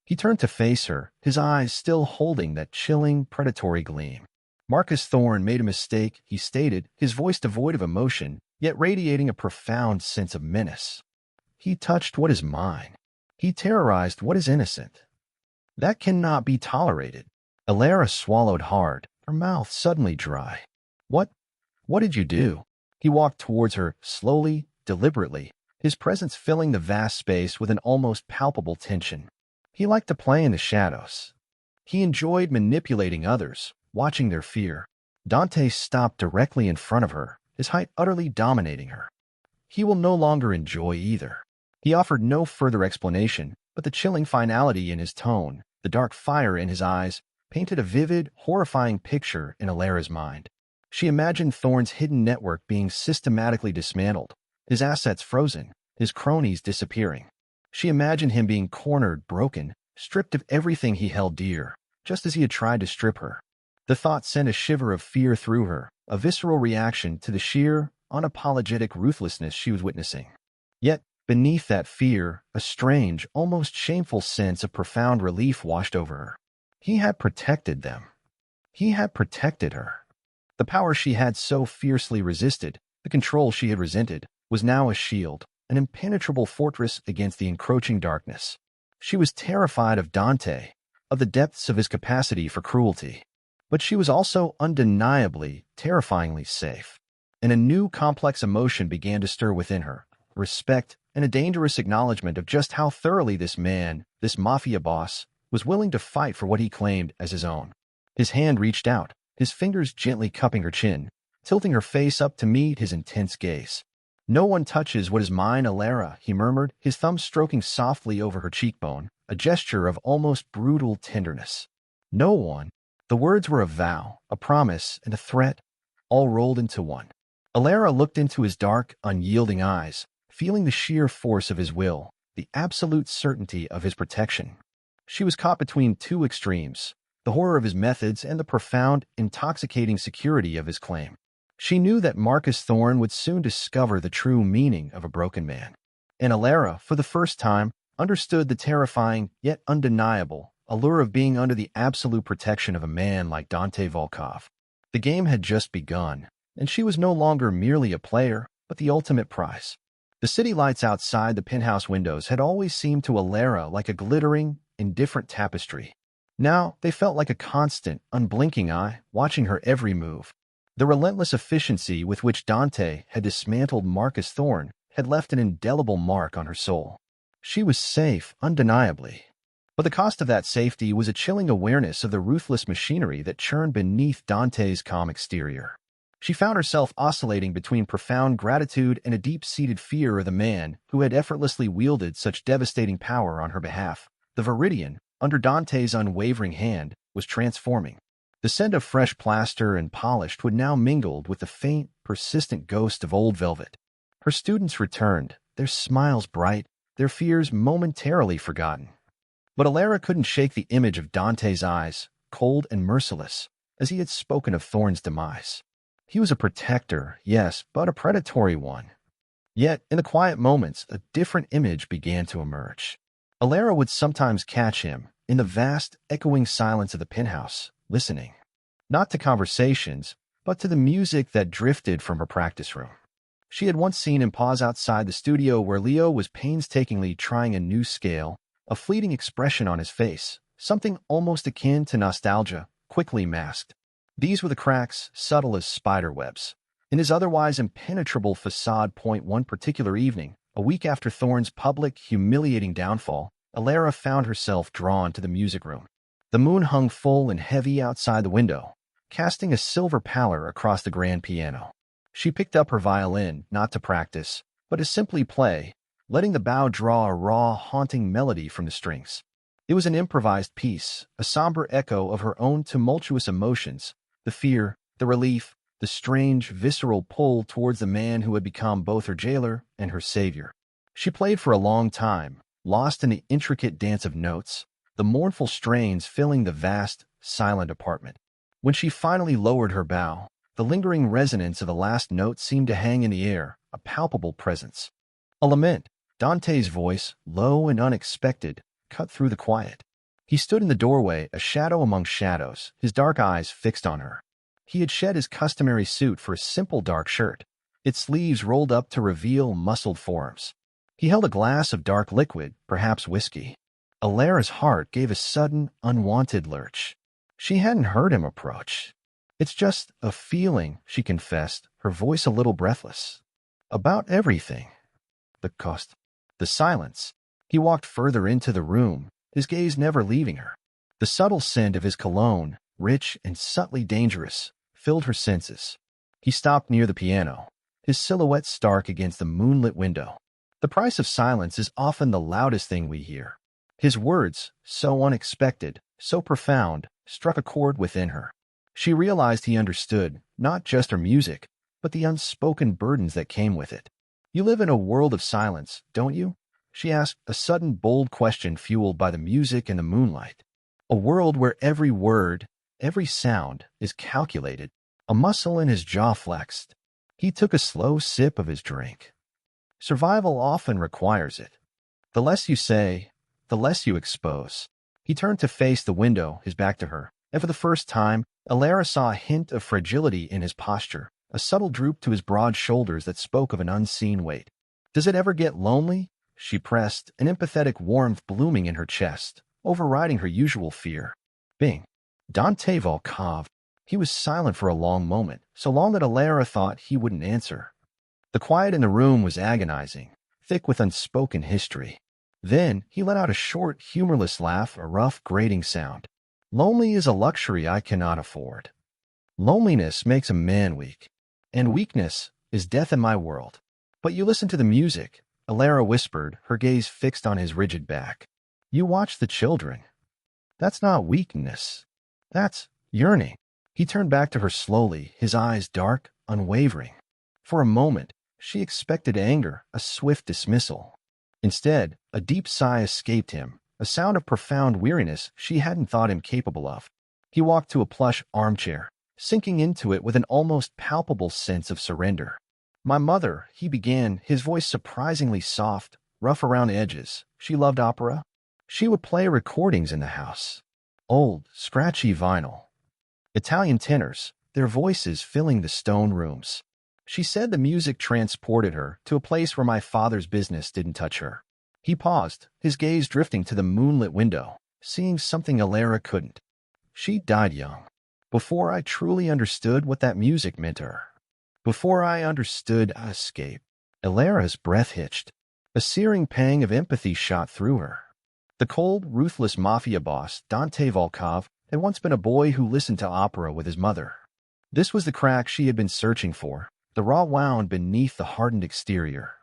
He turned to face her, his eyes still holding that chilling, predatory gleam. Marcus Thorne made a mistake, he stated, his voice devoid of emotion, yet radiating a profound sense of menace. He touched what is mine. He terrorized what is innocent. That cannot be tolerated. Alara swallowed hard, her mouth suddenly dry. What did you do? He walked towards her, slowly, deliberately, his presence filling the vast space with an almost palpable tension. He liked to play in the shadows. He enjoyed manipulating others, watching their fear. Dante stopped directly in front of her, his height utterly dominating her. He will no longer enjoy either. He offered no further explanation, but the chilling finality in his tone, the dark fire in his eyes, painted a vivid, horrifying picture in Alara's mind. She imagined Thorne's hidden network being systematically dismantled, his assets frozen, his cronies disappearing. She imagined him being cornered, broken, stripped of everything he held dear, just as he had tried to strip her. The thought sent a shiver of fear through her, a visceral reaction to the sheer, unapologetic ruthlessness she was witnessing. Yet, beneath that fear, a strange, almost shameful sense of profound relief washed over her. He had protected them. He had protected her. The power she had so fiercely resisted, the control she had resented, was now a shield, an impenetrable fortress against the encroaching darkness. She was terrified of Dante, of the depths of his capacity for cruelty. But she was also undeniably, terrifyingly safe. And a new complex emotion began to stir within her, respect and a dangerous acknowledgement of just how thoroughly this man, this mafia boss, was willing to fight for what he claimed as his own. His hand reached out, his fingers gently cupping her chin, tilting her face up to meet his intense gaze. "No one touches what is mine, Alara," he murmured, his thumb stroking softly over her cheekbone, a gesture of almost brutal tenderness. No one. The words were a vow, a promise, and a threat, all rolled into one. Alara looked into his dark, unyielding eyes, feeling the sheer force of his will, the absolute certainty of his protection. She was caught between two extremes, the horror of his methods and the profound, intoxicating security of his claim. She knew that Marcus Thorne would soon discover the true meaning of a broken man. And Alara, for the first time, understood the terrifying, yet undeniable, allure of being under the absolute protection of a man like Dante Volkov. The game had just begun, and she was no longer merely a player, but the ultimate prize. The city lights outside the penthouse windows had always seemed to Alara like a glittering, indifferent tapestry. Now they felt like a constant, unblinking eye, watching her every move. The relentless efficiency with which Dante had dismantled Marcus Thorne had left an indelible mark on her soul. She was safe, undeniably. But the cost of that safety was a chilling awareness of the ruthless machinery that churned beneath Dante's calm exterior. She found herself oscillating between profound gratitude and a deep-seated fear of the man who had effortlessly wielded such devastating power on her behalf. The Viridian, under Dante's unwavering hand, was transforming. The scent of fresh plaster and polished wood now mingled with the faint, persistent ghost of old velvet. Her students returned, their smiles bright, their fears momentarily forgotten. But Alara couldn't shake the image of Dante's eyes, cold and merciless, as he had spoken of Thorne's demise. He was a protector, yes, but a predatory one. Yet, in the quiet moments, a different image began to emerge. Alara would sometimes catch him, in the vast, echoing silence of the penthouse, listening. Not to conversations, but to the music that drifted from her practice room. She had once seen him pause outside the studio where Leo was painstakingly trying a new scale, a fleeting expression on his face, something almost akin to nostalgia, quickly masked. These were the cracks, subtle as spider webs. In his otherwise impenetrable facade. One particular evening, a week after Thorne's public, humiliating downfall, Alara found herself drawn to the music room. The moon hung full and heavy outside the window, casting a silver pallor across the grand piano. She picked up her violin, not to practice, but to simply play, letting the bow draw a raw, haunting melody from the strings. It was an improvised piece, a somber echo of her own tumultuous emotions, the fear, the relief, the strange, visceral pull towards the man who had become both her jailer and her savior. She played for a long time, lost in the intricate dance of notes, the mournful strains filling the vast, silent apartment. When she finally lowered her bow, the lingering resonance of the last note seemed to hang in the air, a palpable presence. A lament, Dante's voice, low and unexpected, cut through the quiet. He stood in the doorway, a shadow among shadows, his dark eyes fixed on her. He had shed his customary suit for a simple dark shirt, its sleeves rolled up to reveal muscled forms. He held a glass of dark liquid, perhaps whiskey. Alara's heart gave a sudden, unwanted lurch. She hadn't heard him approach. "It's just a feeling," she confessed, her voice a little breathless. "About everything." The cost. The silence. He walked further into the room, his gaze never leaving her. The subtle scent of his cologne, rich and subtly dangerous, filled her senses. He stopped near the piano, his silhouette stark against the moonlit window. The price of silence is often the loudest thing we hear. His words, so unexpected, so profound, struck a chord within her. She realized he understood, not just her music, but the unspoken burdens that came with it. "You live in a world of silence, don't you?" she asked, a sudden bold question fueled by the music and the moonlight. "A world where every word, every sound, is calculated." A muscle in his jaw flexed. He took a slow sip of his drink. "Survival often requires it. The less you say, the less you expose." He turned to face the window, his back to her, and for the first time, Alara saw a hint of fragility in his posture, a subtle droop to his broad shoulders that spoke of an unseen weight. "Does it ever get lonely?" she pressed, an empathetic warmth blooming in her chest, overriding her usual fear. Bing. Dante Volkov. He was silent for a long moment, so long that Alara thought he wouldn't answer. The quiet in the room was agonizing, thick with unspoken history. Then he let out a short, humorless laugh, a rough, grating sound. "Lonely is a luxury I cannot afford. Loneliness makes a man weak, and weakness is death in my world." "But you listen to the music," Alara whispered, her gaze fixed on his rigid back. "You watch the children. That's not weakness. That's yearning." He turned back to her slowly, his eyes dark, unwavering. For a moment, she expected anger, a swift dismissal. Instead, a deep sigh escaped him, a sound of profound weariness she hadn't thought him capable of. He walked to a plush armchair, sinking into it with an almost palpable sense of surrender. "My mother," he began, his voice surprisingly soft, rough around the edges. "She loved opera. She would play recordings in the house. Old, scratchy vinyl. Italian tenors, their voices filling the stone rooms. She said the music transported her to a place where my father's business didn't touch her." He paused, his gaze drifting to the moonlit window, seeing something Alara couldn't. "She died young. Before I truly understood what that music meant to her. Before I understood escape." Alara's breath hitched. A searing pang of empathy shot through her. The cold, ruthless mafia boss, Dante Volkov, had once been a boy who listened to opera with his mother. This was the crack she had been searching for, the raw wound beneath the hardened exterior.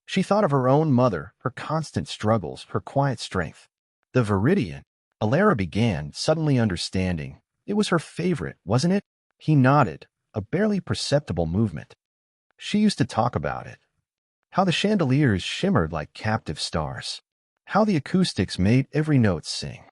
She thought of her own mother, her constant struggles, her quiet strength. The Viridian. Alara began, suddenly understanding. It was her favorite, wasn't it? He nodded, a barely perceptible movement. She used to talk about it. How the chandeliers shimmered like captive stars. How the acoustics made every note sing.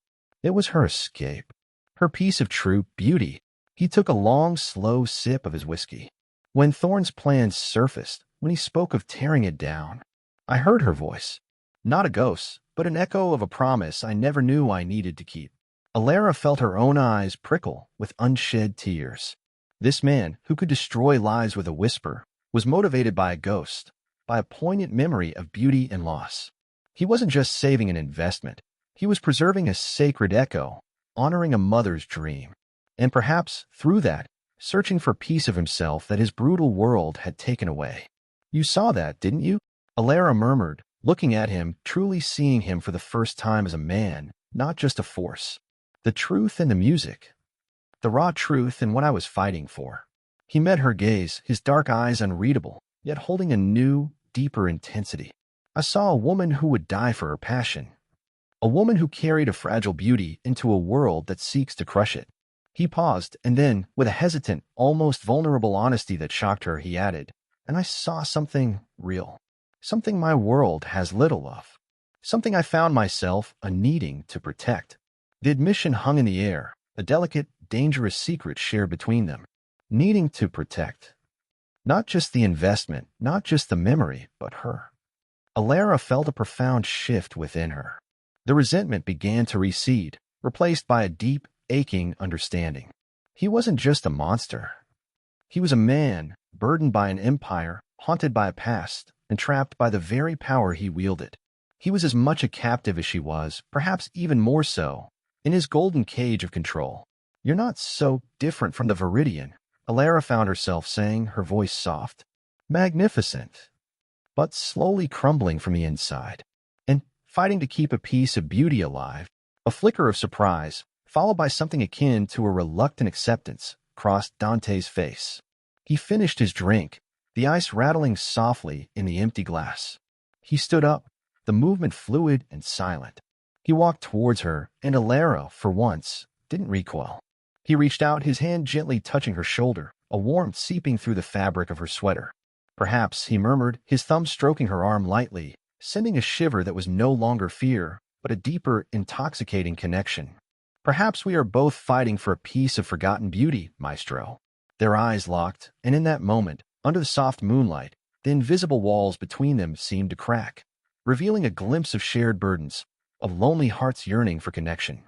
It was her escape. Her piece of true beauty. He took a long, slow sip of his whiskey. When Thorne's plans surfaced, when he spoke of tearing it down, I heard her voice. Not a ghost, but an echo of a promise I never knew I needed to keep. Alara felt her own eyes prickle with unshed tears. This man, who could destroy lives with a whisper, was motivated by a ghost, by a poignant memory of beauty and loss. He wasn't just saving an investment. He was preserving a sacred echo, honoring a mother's dream. And perhaps, through that, searching for a piece of himself that his brutal world had taken away. You saw that, didn't you? Alara murmured, looking at him, truly seeing him for the first time as a man, not just a force. The truth in the music. The raw truth in what I was fighting for. He met her gaze, his dark eyes unreadable, yet holding a new, deeper intensity. I saw a woman who would die for her passion. A woman who carried a fragile beauty into a world that seeks to crush it. He paused, and then, with a hesitant, almost vulnerable honesty that shocked her, he added, and I saw something real. Something my world has little of. Something I found myself a needing to protect. The admission hung in the air, a delicate, dangerous secret shared between them. Needing to protect. Not just the investment, not just the memory, but her. Alara felt a profound shift within her. The resentment began to recede, replaced by a deep, aching understanding. He wasn't just a monster. He was a man, burdened by an empire, haunted by a past, and trapped by the very power he wielded. He was as much a captive as she was, perhaps even more so, in his golden cage of control. You're not so different from the Viridian, Alara found herself saying, her voice soft. Magnificent, but slowly crumbling from the inside. And fighting to keep a piece of beauty alive, a flicker of surprise, followed by something akin to a reluctant acceptance, crossed Dante's face. He finished his drink, the ice rattling softly in the empty glass. He stood up, the movement fluid and silent. He walked towards her, and Alara, for once, didn't recoil. He reached out, his hand gently touching her shoulder, a warmth seeping through the fabric of her sweater. Perhaps, he murmured, his thumb stroking her arm lightly, sending a shiver that was no longer fear, but a deeper, intoxicating connection. Perhaps we are both fighting for a piece of forgotten beauty, Maestro. Their eyes locked, and in that moment, under the soft moonlight, the invisible walls between them seemed to crack, revealing a glimpse of shared burdens, of lonely hearts yearning for connection.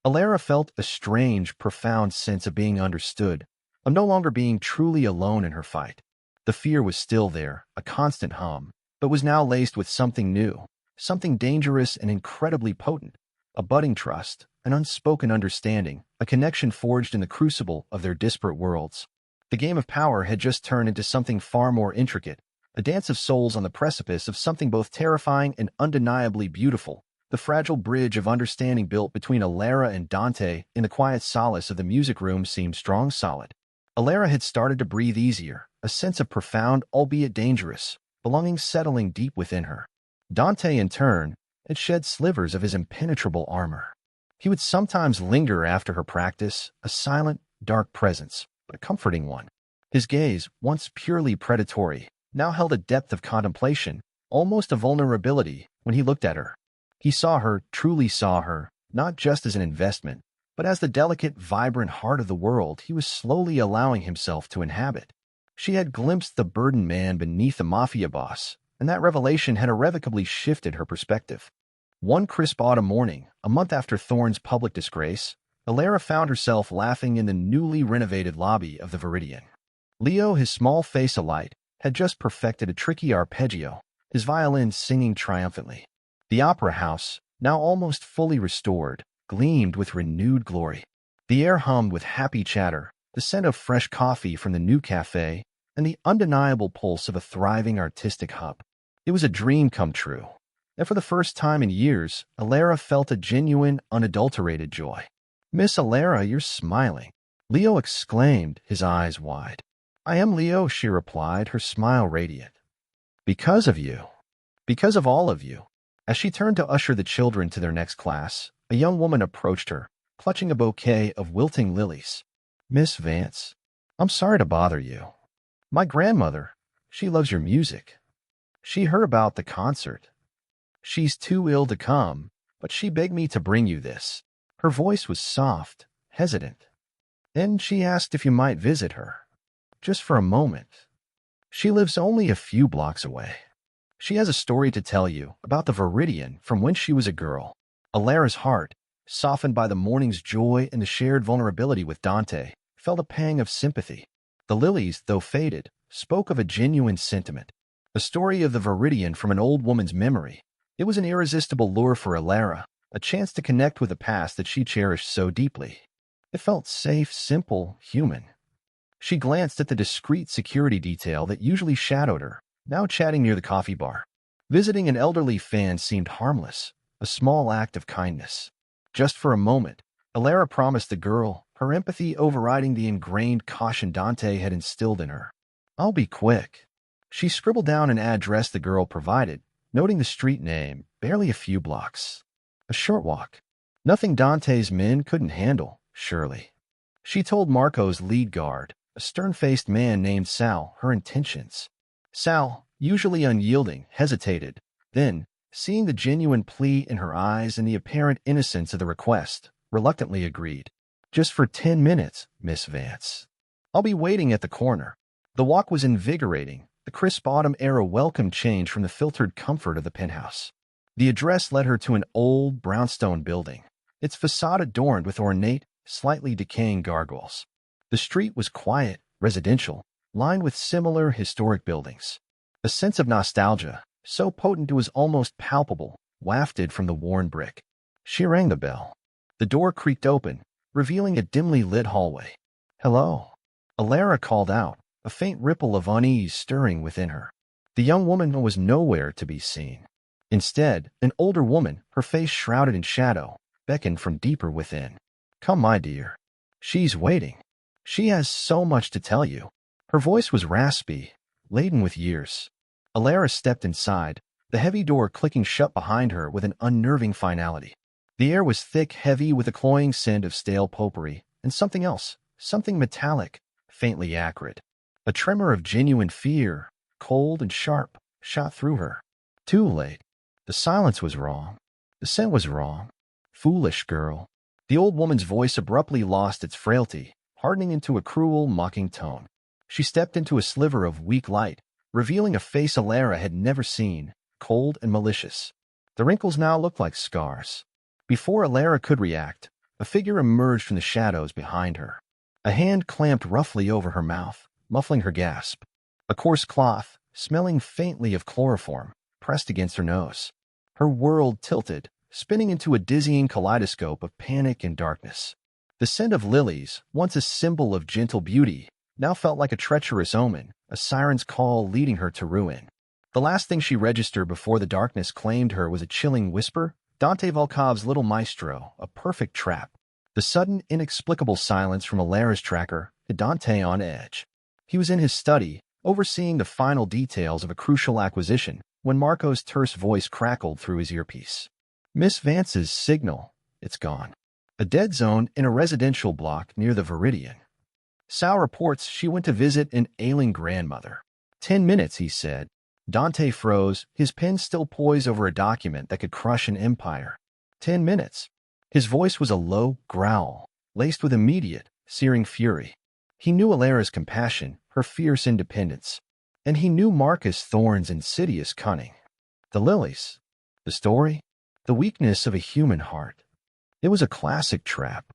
Alara felt a strange, profound sense of being understood, of no longer being truly alone in her fight. The fear was still there, a constant hum, but was now laced with something new, something dangerous and incredibly potent, a budding trust, an unspoken understanding, a connection forged in the crucible of their disparate worlds. The game of power had just turned into something far more intricate, a dance of souls on the precipice of something both terrifying and undeniably beautiful, the fragile bridge of understanding built between Alara and Dante in the quiet solace of the music room seemed strong solid. Alara had started to breathe easier, a sense of profound, albeit dangerous, belonging settling deep within her. Dante, in turn, had shed slivers of his impenetrable armor. He would sometimes linger after her practice, a silent, dark presence, but a comforting one. His gaze, once purely predatory, now held a depth of contemplation, almost a vulnerability, when he looked at her. He saw her, truly saw her, not just as an investment, but as the delicate, vibrant heart of the world he was slowly allowing himself to inhabit. She had glimpsed the burdened man beneath the mafia boss, and that revelation had irrevocably shifted her perspective. One crisp autumn morning, a month after Thorne's public disgrace, Alara found herself laughing in the newly renovated lobby of the Viridian. Leo, his small face alight, had just perfected a tricky arpeggio, his violin singing triumphantly. The opera house, now almost fully restored, gleamed with renewed glory. The air hummed with happy chatter, the scent of fresh coffee from the new cafe, and the undeniable pulse of a thriving artistic hub. It was a dream come true, and for the first time in years, Alara felt a genuine, unadulterated joy. "Miss Alara, you're smiling," Leo exclaimed, his eyes wide. "I am, Leo," she replied, her smile radiant. "Because of you. Because of all of you." As she turned to usher the children to their next class, a young woman approached her, clutching a bouquet of wilting lilies. "Miss Vance, I'm sorry to bother you. My grandmother, she loves your music. She heard about the concert. She's too ill to come, but she begged me to bring you this." Her voice was soft, hesitant. "And she asked if you might visit her. Just for a moment. She lives only a few blocks away. She has a story to tell you about the Viridian from when she was a girl." Alara's heart, softened by the morning's joy and the shared vulnerability with Dante, felt a pang of sympathy. The lilies, though faded, spoke of a genuine sentiment. A story of the Viridian from an old woman's memory. It was an irresistible lure for Alara, a chance to connect with a past that she cherished so deeply. It felt safe, simple, human. She glanced at the discreet security detail that usually shadowed her, now chatting near the coffee bar. Visiting an elderly fan seemed harmless, a small act of kindness. Just for a moment, Alara promised the girl, her empathy overriding the ingrained caution Dante had instilled in her. "I'll be quick." She scribbled down an address the girl provided, noting the street name, barely a few blocks. A short walk. Nothing Dante's men couldn't handle, surely. She told Marco's lead guard, a stern-faced man named Sal, her intentions. Sal, usually unyielding, hesitated. Then, seeing the genuine plea in her eyes and the apparent innocence of the request, reluctantly agreed. "Just for 10 minutes, Miss Vance. I'll be waiting at the corner." The walk was invigorating, the crisp autumn air a welcome change from the filtered comfort of the penthouse. The address led her to an old brownstone building, its facade adorned with ornate, slightly decaying gargoyles. The street was quiet, residential, lined with similar historic buildings. A sense of nostalgia, so potent it was almost palpable, wafted from the worn brick. She rang the bell. The door creaked open, revealing a dimly lit hallway. "Hello." Alara called out, a faint ripple of unease stirring within her. The young woman was nowhere to be seen. Instead, an older woman, her face shrouded in shadow, beckoned from deeper within. "Come, my dear. She's waiting. She has so much to tell you." Her voice was raspy, laden with years. Alara stepped inside, the heavy door clicking shut behind her with an unnerving finality. The air was thick, heavy with a cloying scent of stale potpourri, and something else, something metallic, faintly acrid. A tremor of genuine fear, cold and sharp, shot through her. Too late. The silence was wrong. The scent was wrong. Foolish girl. The old woman's voice abruptly lost its frailty, hardening into a cruel, mocking tone. She stepped into a sliver of weak light, revealing a face Alara had never seen, cold and malicious. The wrinkles now looked like scars. Before Alara could react, a figure emerged from the shadows behind her. A hand clamped roughly over her mouth, muffling her gasp. A coarse cloth, smelling faintly of chloroform, pressed against her nose. Her world tilted, spinning into a dizzying kaleidoscope of panic and darkness. The scent of lilies, once a symbol of gentle beauty, now felt like a treacherous omen, a siren's call leading her to ruin. The last thing she registered before the darkness claimed her was a chilling whisper, Dante Volkov's little maestro, a perfect trap. The sudden, inexplicable silence from Alara's tracker had Dante on edge. He was in his study, overseeing the final details of a crucial acquisition, when Marco's terse voice crackled through his earpiece. "Miss Vance's signal. It's gone. A dead zone in a residential block near the Viridian. Sal reports she went to visit an ailing grandmother. 10 minutes, he said." Dante froze, his pen still poised over a document that could crush an empire. 10 minutes. His voice was a low growl, laced with immediate, searing fury. He knew Alara's compassion, her fierce independence. And he knew Marcus Thorne's insidious cunning. The lilies. The story. The weakness of a human heart. It was a classic trap.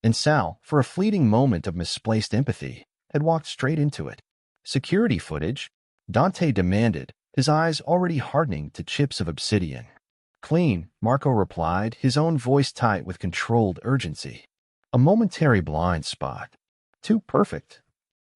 And Sal, for a fleeting moment of misplaced empathy, had walked straight into it. "Security footage?" Dante demanded, his eyes already hardening to chips of obsidian. "Clean," Marco replied, his own voice tight with controlled urgency. A momentary blind spot. Too perfect.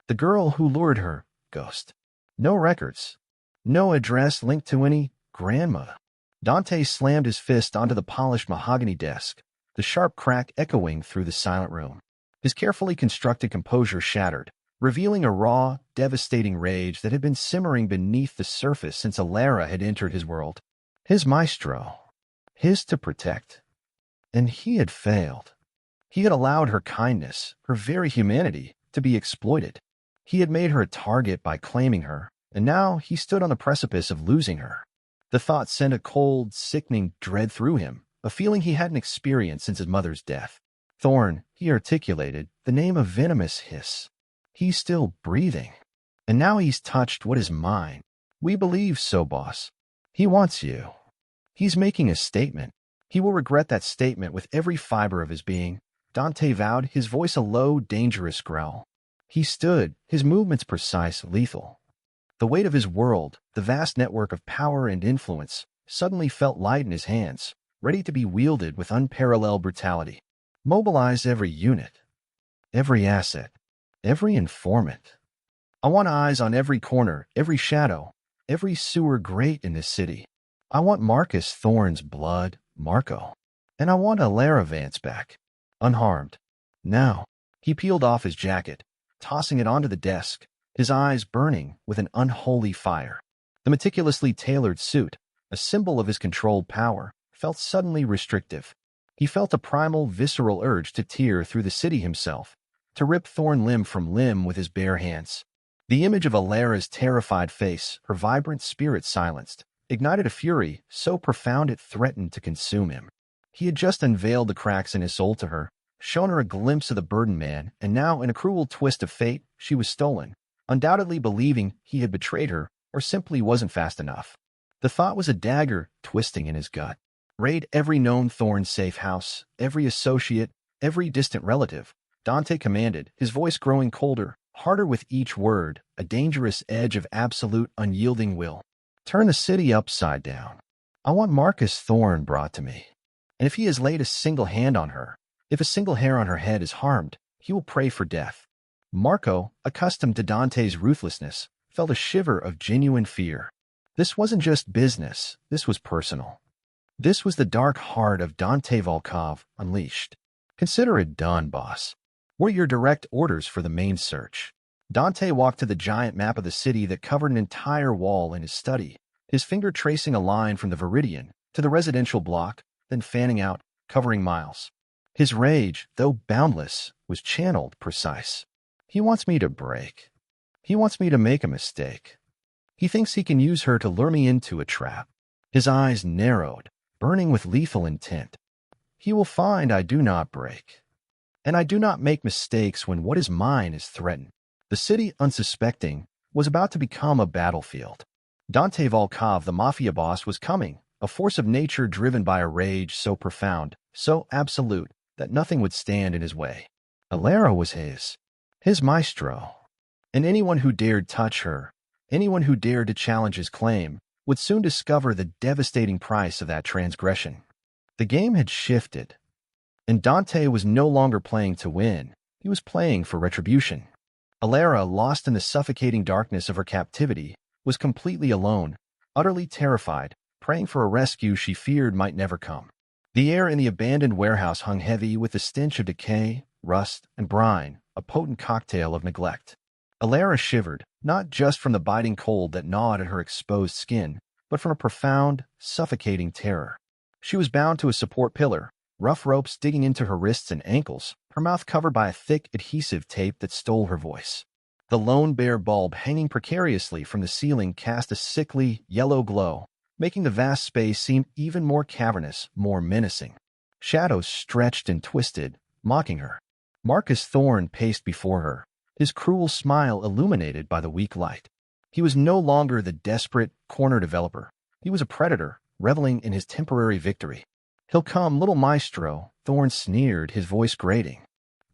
The girl who lured her, ghost. No records. No address linked to any grandma. Dante slammed his fist onto the polished mahogany desk, the sharp crack echoing through the silent room. His carefully constructed composure shattered, revealing a raw, devastating rage that had been simmering beneath the surface since Alara had entered his world. His maestro. His to protect. And he had failed. He had allowed her kindness, her very humanity, to be exploited. He had made her a target by claiming her, and now he stood on the precipice of losing her. The thought sent a cold, sickening dread through him, a feeling he hadn't experienced since his mother's death. "Thorne," he articulated, the name a venomous hiss. "He's still breathing. And now he's touched what is mine. We believe so, boss. He wants you. He's making a statement. He will regret that statement with every fiber of his being," Dante vowed, his voice a low, dangerous growl. He stood, his movements precise, lethal. The weight of his world, the vast network of power and influence, suddenly felt light in his hands, ready to be wielded with unparalleled brutality. Mobilize every unit, every asset. every informant. I want eyes on every corner, every shadow, every sewer grate in this city. I want Marcus Thorne's blood, Marco. And I want Alara Vance back, unharmed. Now, he peeled off his jacket, tossing it onto the desk, his eyes burning with an unholy fire. The meticulously tailored suit, a symbol of his controlled power, felt suddenly restrictive. He felt a primal, visceral urge to tear through the city himself, to rip Thorne limb from limb with his bare hands. The image of Alara's terrified face, her vibrant spirit silenced, ignited a fury so profound it threatened to consume him. He had just unveiled the cracks in his soul to her, shown her a glimpse of the burdened man, and now, in a cruel twist of fate, she was stolen, undoubtedly believing he had betrayed her or simply wasn't fast enough. The thought was a dagger twisting in his gut. Raid every known Thorne safe house, every associate, every distant relative, Dante commanded, his voice growing colder, harder with each word, a dangerous edge of absolute, unyielding will. Turn the city upside down. I want Marcus Thorne brought to me. And if he has laid a single hand on her, if a single hair on her head is harmed, he will pray for death. Marco, accustomed to Dante's ruthlessness, felt a shiver of genuine fear. This wasn't just business, this was personal. This was the dark heart of Dante Volkov unleashed. Consider it done, boss. What are your direct orders for the main search? Dante walked to the giant map of the city that covered an entire wall in his study, his finger tracing a line from the Viridian to the residential block, then fanning out, covering miles. His rage, though boundless, was channeled precise. He wants me to break. He wants me to make a mistake. He thinks he can use her to lure me into a trap. His eyes narrowed, burning with lethal intent. He will find I do not break. And I do not make mistakes when what is mine is threatened. The city, unsuspecting, was about to become a battlefield. Dante Volkov, the Mafia boss, was coming, a force of nature driven by a rage so profound, so absolute, that nothing would stand in his way. Alara was his maestro. And anyone who dared touch her, anyone who dared to challenge his claim, would soon discover the devastating price of that transgression. The game had shifted, and Dante was no longer playing to win. He was playing for retribution. Alara, lost in the suffocating darkness of her captivity, was completely alone, utterly terrified, praying for a rescue she feared might never come. The air in the abandoned warehouse hung heavy with the stench of decay, rust, and brine, a potent cocktail of neglect. Alara shivered, not just from the biting cold that gnawed at her exposed skin, but from a profound, suffocating terror. She was bound to a support pillar, rough ropes digging into her wrists and ankles, her mouth covered by a thick, adhesive tape that stole her voice. The lone bare bulb hanging precariously from the ceiling cast a sickly, yellow glow, making the vast space seem even more cavernous, more menacing. Shadows stretched and twisted, mocking her. Marcus Thorne paced before her, his cruel smile illuminated by the weak light. He was no longer the desperate, corner developer. He was a predator, reveling in his temporary victory. "He'll come, little maestro," Thorne sneered, his voice grating.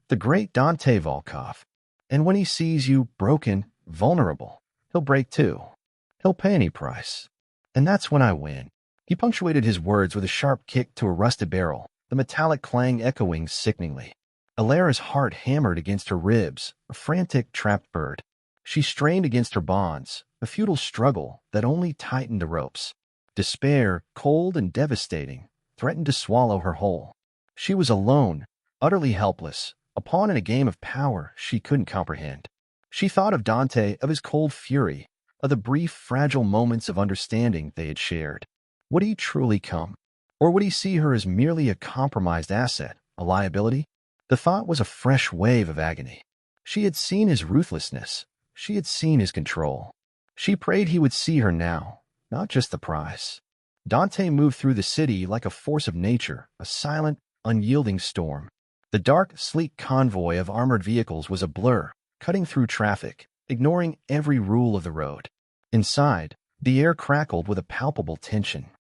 "The great Dante Volkov. And when he sees you broken, vulnerable, he'll break too. He'll pay any price. And that's when I win." He punctuated his words with a sharp kick to a rusted barrel, the metallic clang echoing sickeningly. Alara's heart hammered against her ribs, a frantic, trapped bird. She strained against her bonds, a futile struggle that only tightened the ropes. Despair, cold and devastating, threatened to swallow her whole. She was alone, utterly helpless, a pawn in a game of power she couldn't comprehend. She thought of Dante, of his cold fury, of the brief, fragile moments of understanding they had shared. Would he truly come? Or would he see her as merely a compromised asset, a liability? The thought was a fresh wave of agony. She had seen his ruthlessness. She had seen his control. She prayed he would see her now, not just the prize. Dante moved through the city like a force of nature, a silent, unyielding storm. The dark, sleek convoy of armored vehicles was a blur, cutting through traffic, ignoring every rule of the road. Inside, the air crackled with a palpable tension.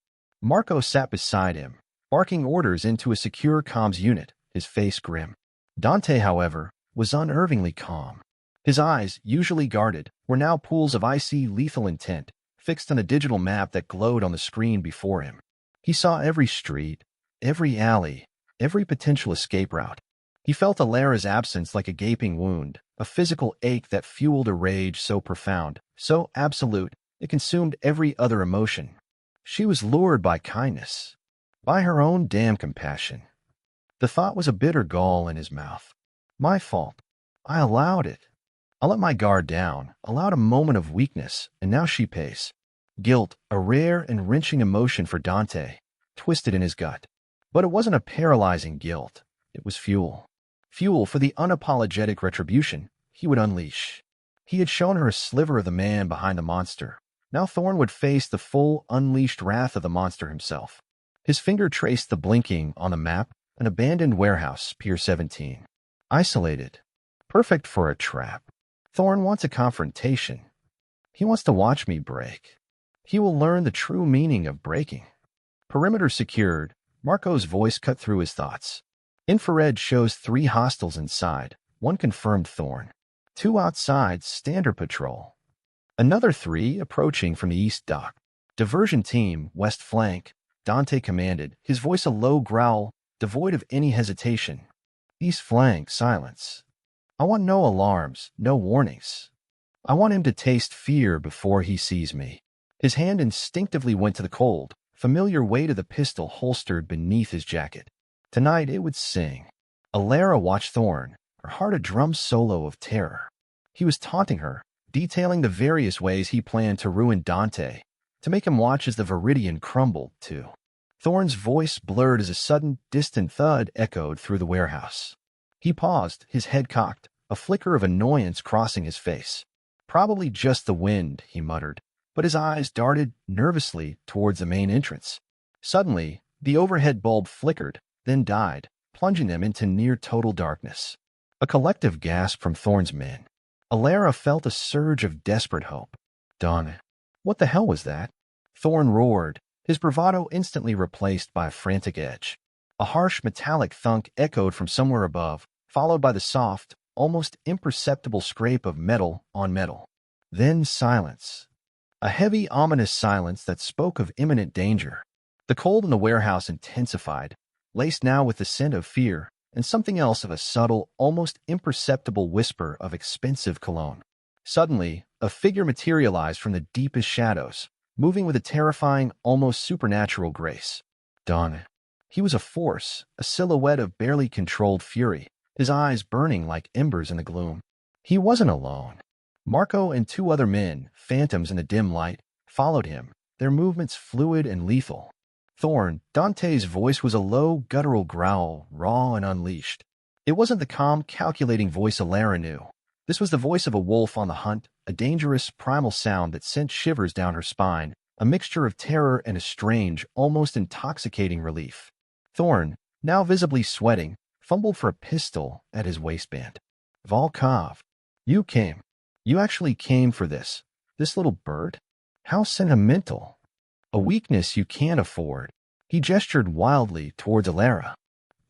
Marco sat beside him, barking orders into a secure comms unit, his face grim. Dante, however, was unnervingly calm. His eyes, usually guarded, were now pools of icy, lethal intent, fixed on a digital map that glowed on the screen before him. He saw every street, every alley, every potential escape route. He felt Alara's absence like a gaping wound, a physical ache that fueled a rage so profound, so absolute, it consumed every other emotion. She was lured by kindness, by her own damn compassion. The thought was a bitter gall in his mouth. My fault. I allowed it. I let my guard down, allowed a moment of weakness, and now she pays. Guilt, a rare and wrenching emotion for Dante, twisted in his gut. But it wasn't a paralyzing guilt. It was fuel. Fuel for the unapologetic retribution he would unleash. He had shown her a sliver of the man behind the monster. Now Thorn would face the full, unleashed wrath of the monster himself. His finger traced the blinking on the map, an abandoned warehouse, Pier 17. Isolated. Perfect for a trap. Thorn wants a confrontation. He wants to watch me break. He will learn the true meaning of breaking. Perimeter secured, Marco's voice cut through his thoughts. Infrared shows 3 hostiles inside, 1 confirmed Thorn. 2 outside, standard patrol. Another 3 approaching from the east dock. Diversion team, west flank, Dante commanded, his voice a low growl, devoid of any hesitation. East flank, silence. I want no alarms, no warnings. I want him to taste fear before he sees me. His hand instinctively went to the cold, familiar weight of the pistol holstered beneath his jacket. Tonight it would sing. Alara watched Thorn, her heart a drum solo of terror. He was taunting her, detailing the various ways he planned to ruin Dante, to make him watch as the Viridian crumbled, too. Thorn's voice blurred as a sudden, distant thud echoed through the warehouse. He paused, his head cocked, a flicker of annoyance crossing his face. Probably just the wind, he muttered, but his eyes darted nervously towards the main entrance. Suddenly, the overhead bulb flickered, then died, plunging them into near-total darkness. A collective gasp from Thorn's men. Alara felt a surge of desperate hope. Dawn. What the hell was that? Thorn roared, his bravado instantly replaced by a frantic edge. A harsh metallic thunk echoed from somewhere above, followed by the soft, almost imperceptible scrape of metal on metal. Then silence. A heavy, ominous silence that spoke of imminent danger. The cold in the warehouse intensified, laced now with the scent of fear, and something else of a subtle, almost imperceptible whisper of expensive cologne. Suddenly, a figure materialized from the deepest shadows, moving with a terrifying, almost supernatural grace. Dawn. He was a force, a silhouette of barely controlled fury, his eyes burning like embers in the gloom. He wasn't alone. Marco and 2 other men, phantoms in the dim light, followed him, their movements fluid and lethal. Thorn, Dante's voice was a low, guttural growl, raw and unleashed. It wasn't the calm, calculating voice Alara knew. This was the voice of a wolf on the hunt, a dangerous, primal sound that sent shivers down her spine, a mixture of terror and a strange, almost intoxicating relief. Thorn, now visibly sweating, fumbled for a pistol at his waistband. Volkov, you came. You actually came for this. This little bird? How sentimental. A weakness you can't afford. He gestured wildly towards Alara.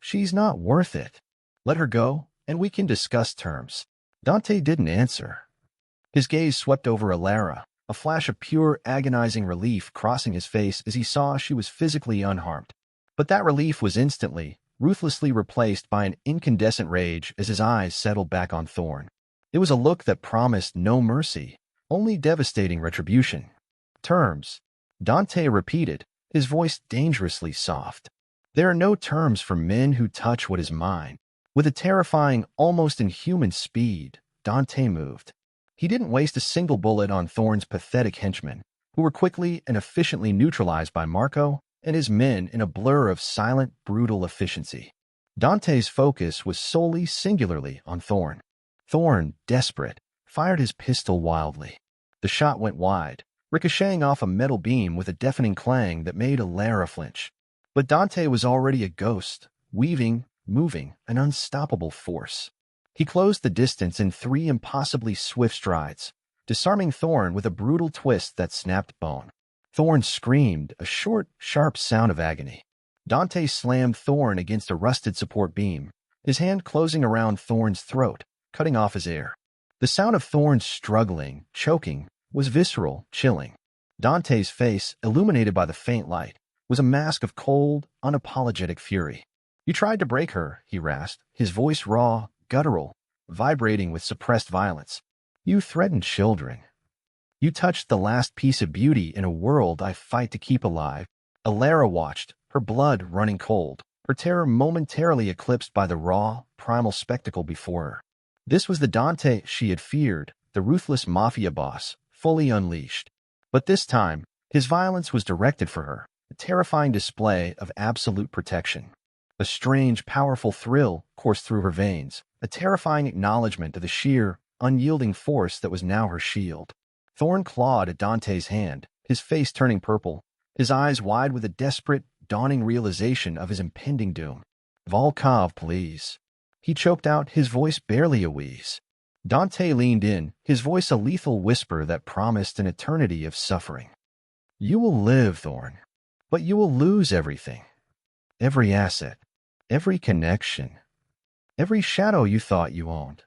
She's not worth it. Let her go, and we can discuss terms. Dante didn't answer. His gaze swept over Alara, a flash of pure, agonizing relief crossing his face as he saw she was physically unharmed. But that relief was instantly, ruthlessly replaced by an incandescent rage as his eyes settled back on Thorn. It was a look that promised no mercy, only devastating retribution. Terms. Dante repeated, his voice dangerously soft. There are no terms for men who touch what is mine. With a terrifying, almost inhuman speed, Dante moved. He didn't waste a single bullet on Thorn's pathetic henchmen, who were quickly and efficiently neutralized by Marco and his men in a blur of silent, brutal efficiency. Dante's focus was solely singularly on Thorn. Thorn, desperate, fired his pistol wildly. The shot went wide, ricocheting off a metal beam with a deafening clang that made Alara flinch. But Dante was already a ghost, weaving, moving, an unstoppable force. He closed the distance in 3 impossibly swift strides, disarming Thorn with a brutal twist that snapped bone. Thorn screamed, a short, sharp sound of agony. Dante slammed Thorn against a rusted support beam, his hand closing around Thorn's throat, cutting off his air. The sound of Thorn struggling, choking, was visceral, chilling. Dante's face, illuminated by the faint light, was a mask of cold, unapologetic fury. You tried to break her, he rasped, his voice raw, guttural, vibrating with suppressed violence. You threatened children. You touched the last piece of beauty in a world I fight to keep alive. Alara watched, her blood running cold, her terror momentarily eclipsed by the raw, primal spectacle before her. This was the Dante she had feared, the ruthless mafia boss, fully unleashed. But this time, his violence was directed for her, a terrifying display of absolute protection. A strange, powerful thrill coursed through her veins, a terrifying acknowledgement of the sheer, unyielding force that was now her shield. Thorn clawed at Dante's hand, his face turning purple, his eyes wide with a desperate, dawning realization of his impending doom. Volkov, please. He choked out, his voice barely a wheeze. Dante leaned in, his voice a lethal whisper that promised an eternity of suffering. You will live, Thorn, but you will lose everything. Every asset, every connection, every shadow you thought you owned.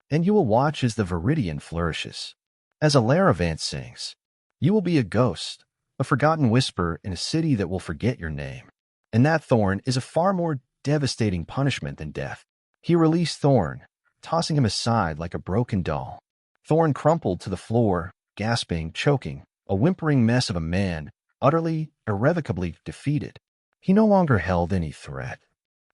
And you will watch as the Viridian flourishes. As Alaravant sings, you will be a ghost, a forgotten whisper in a city that will forget your name. And that, Thorn, is a far more devastating punishment than death. He released Thorn, tossing him aside like a broken doll. Thorn crumpled to the floor, gasping, choking, a whimpering mess of a man, utterly, irrevocably defeated. He no longer held any threat.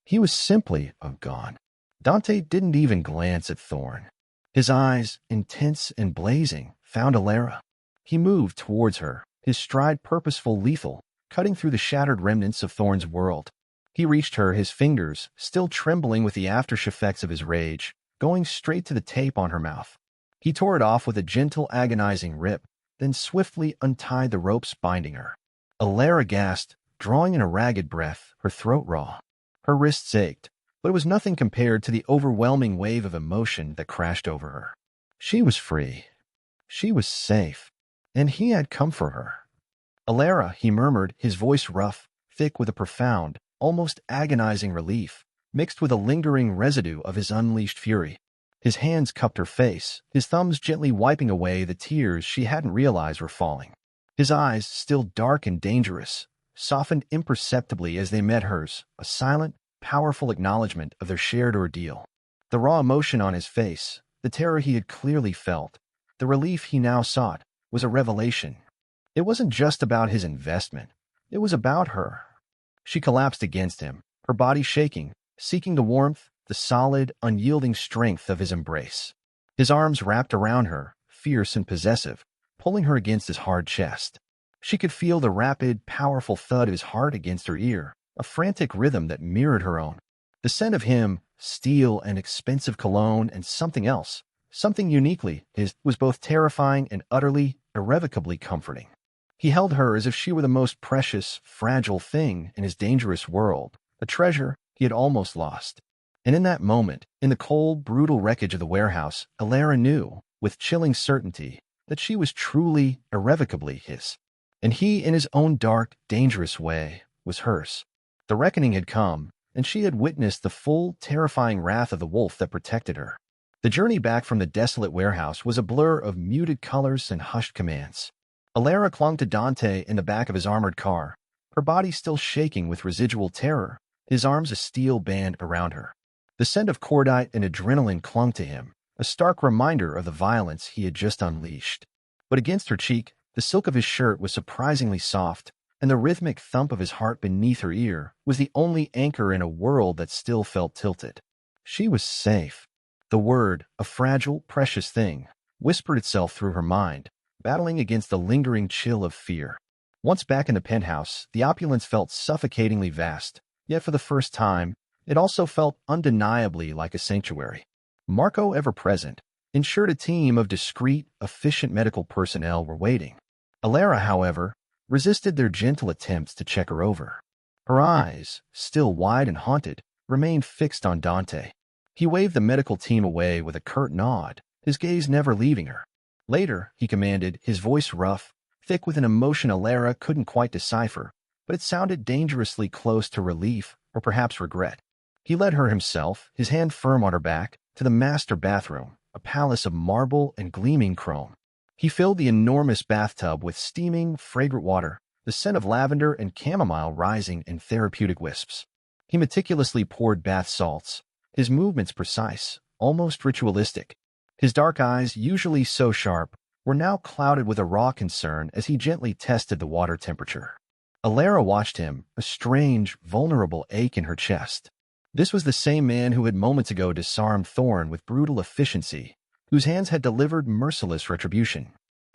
He was simply gone. Dante didn't even glance at Thorn. His eyes, intense and blazing, found Alara. He moved towards her, his stride purposeful, lethal, cutting through the shattered remnants of Thorn's world. He reached her, his fingers, still trembling with the aftereffects of his rage, going straight to the tape on her mouth. He tore it off with a gentle, agonizing rip, then swiftly untied the ropes binding her. Alara gasped, drawing in a ragged breath, her throat raw. Her wrists ached, but it was nothing compared to the overwhelming wave of emotion that crashed over her. She was free. She was safe. And he had come for her. Alara, he murmured, his voice rough, thick with a profound, almost agonizing relief, mixed with a lingering residue of his unleashed fury. His hands cupped her face, his thumbs gently wiping away the tears she hadn't realized were falling. His eyes, still dark and dangerous, softened imperceptibly as they met hers, a silent, powerful acknowledgement of their shared ordeal. The raw emotion on his face, the terror he had clearly felt, the relief he now sought, was a revelation. It wasn't just about his investment. It was about her. She collapsed against him, her body shaking, seeking the warmth, the solid, unyielding strength of his embrace. His arms wrapped around her, fierce and possessive, pulling her against his hard chest. She could feel the rapid, powerful thud of his heart against her ear, a frantic rhythm that mirrored her own. The scent of him, steel and expensive cologne, and something else, something uniquely his, was both terrifying and utterly, irrevocably comforting. He held her as if she were the most precious, fragile thing in his dangerous world, a treasure he had almost lost. And in that moment, in the cold, brutal wreckage of the warehouse, Alara knew, with chilling certainty, that she was truly, irrevocably his. And he, in his own dark, dangerous way, was hers. The reckoning had come, and she had witnessed the full, terrifying wrath of the wolf that protected her. The journey back from the desolate warehouse was a blur of muted colors and hushed commands. Alara clung to Dante in the back of his armored car, her body still shaking with residual terror, his arms a steel band around her. The scent of cordite and adrenaline clung to him, a stark reminder of the violence he had just unleashed. But against her cheek, the silk of his shirt was surprisingly soft, and the rhythmic thump of his heart beneath her ear was the only anchor in a world that still felt tilted. She was safe. The word, a fragile, precious thing, whispered itself through her mind, battling against the lingering chill of fear. Once back in the penthouse, the opulence felt suffocatingly vast, yet for the first time, it also felt undeniably like a sanctuary. Marco, ever present, ensured a team of discreet, efficient medical personnel were waiting. Alara, however, resisted their gentle attempts to check her over. Her eyes, still wide and haunted, remained fixed on Dante. He waved the medical team away with a curt nod, his gaze never leaving her. Later, he commanded, his voice rough, thick with an emotion Alara couldn't quite decipher, but it sounded dangerously close to relief or perhaps regret. He led her himself, his hand firm on her back, to the master bathroom, a palace of marble and gleaming chrome. He filled the enormous bathtub with steaming, fragrant water, the scent of lavender and chamomile rising in therapeutic wisps. He meticulously poured bath salts, his movements precise, almost ritualistic. His dark eyes, usually so sharp, were now clouded with a raw concern as he gently tested the water temperature. Alara watched him, a strange, vulnerable ache in her chest. This was the same man who had moments ago disarmed Thorn with brutal efficiency, whose hands had delivered merciless retribution.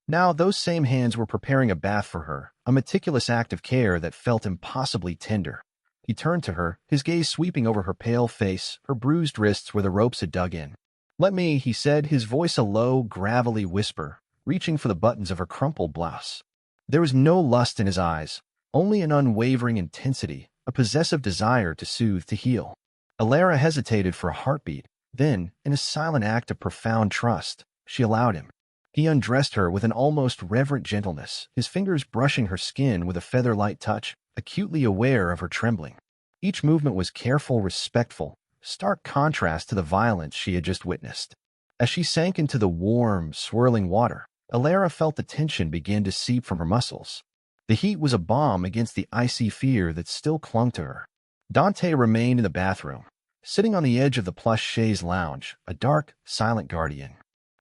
Now those same hands were preparing a bath for her, a meticulous act of care that felt impossibly tender. He turned to her, his gaze sweeping over her pale face, her bruised wrists where the ropes had dug in. "Let me," he said, his voice a low, gravelly whisper, reaching for the buttons of her crumpled blouse. There was no lust in his eyes, only an unwavering intensity, a possessive desire to soothe, to heal. Alara hesitated for a heartbeat. Then, in a silent act of profound trust, she allowed him. He undressed her with an almost reverent gentleness, his fingers brushing her skin with a feather-light touch, acutely aware of her trembling. Each movement was careful, respectful, stark contrast to the violence she had just witnessed. As she sank into the warm, swirling water, Alara felt the tension begin to seep from her muscles. The heat was a balm against the icy fear that still clung to her. Dante remained in the bathroom, sitting on the edge of the plush chaise lounge, a dark, silent guardian.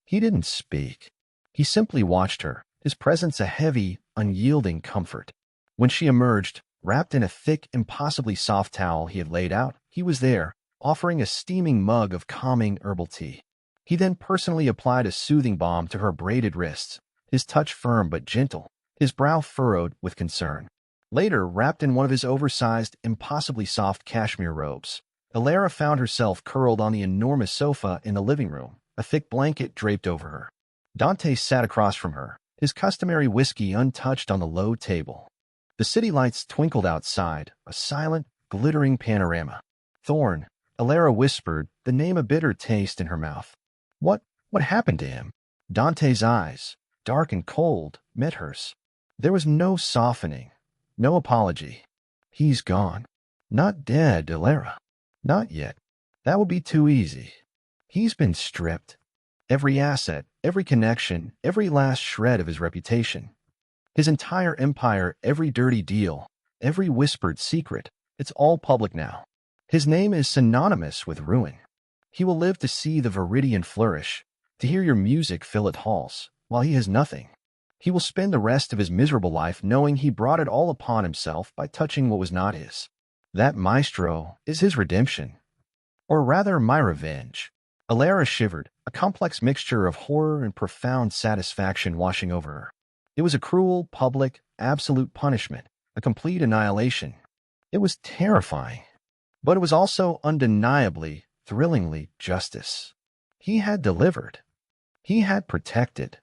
He didn't speak. He simply watched her, his presence a heavy, unyielding comfort. When she emerged, wrapped in a thick, impossibly soft towel he had laid out, he was there, offering a steaming mug of calming herbal tea. He then personally applied a soothing balm to her braided wrists, his touch firm but gentle, his brow furrowed with concern. Later, wrapped in one of his oversized, impossibly soft cashmere robes, Alara found herself curled on the enormous sofa in the living room, a thick blanket draped over her. Dante sat across from her, his customary whiskey untouched on the low table. The city lights twinkled outside, a silent, glittering panorama. "Thorn," Alara whispered, the name a bitter taste in her mouth. What happened to him?" Dante's eyes, dark and cold, met hers. There was no softening, no apology. "He's gone. Not dead, Alara. Not yet. That would be too easy. He's been stripped. Every asset, every connection, every last shred of his reputation. His entire empire, every dirty deal, every whispered secret, it's all public now. His name is synonymous with ruin. He will live to see the Viridian flourish, to hear your music fill its halls, while he has nothing. He will spend the rest of his miserable life knowing he brought it all upon himself by touching what was not his. That maestro is his redemption. Or rather, my revenge." Alara shivered, a complex mixture of horror and profound satisfaction washing over her. It was a cruel, public, absolute punishment, a complete annihilation. It was terrifying. But it was also undeniably, thrillingly justice. He had delivered. He had protected.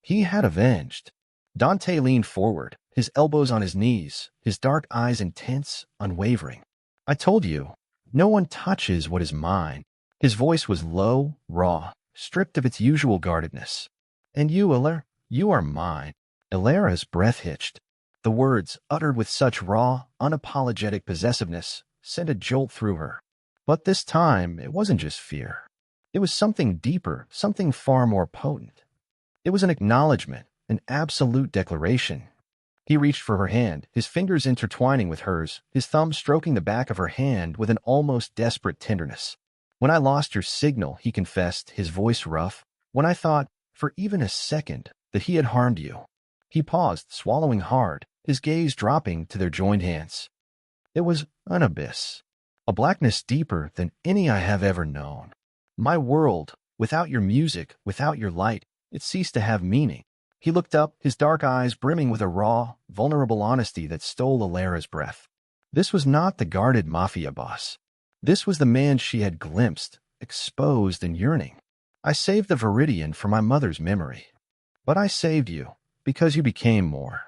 He had avenged. Dante leaned forward, his elbows on his knees, his dark eyes intense, unwavering. "I told you, no one touches what is mine." His voice was low, raw, stripped of its usual guardedness. "And you, Alara, you are mine." Alara's breath hitched. The words, uttered with such raw, unapologetic possessiveness, sent a jolt through her. But this time, it wasn't just fear. It was something deeper, something far more potent. It was an acknowledgement, an absolute declaration. He reached for her hand, his fingers intertwining with hers, his thumb stroking the back of her hand with an almost desperate tenderness. "When I lost your signal," he confessed, his voice rough, "when I thought, for even a second, that he had harmed you." He paused, swallowing hard, his gaze dropping to their joined hands. "It was an abyss, a blackness deeper than any I have ever known. My world, without your music, without your light, it ceased to have meaning." He looked up, his dark eyes brimming with a raw, vulnerable honesty that stole Alara's breath. This was not the guarded mafia boss. This was the man she had glimpsed, exposed and yearning. "I saved the Viridian for my mother's memory. But I saved you, because you became more.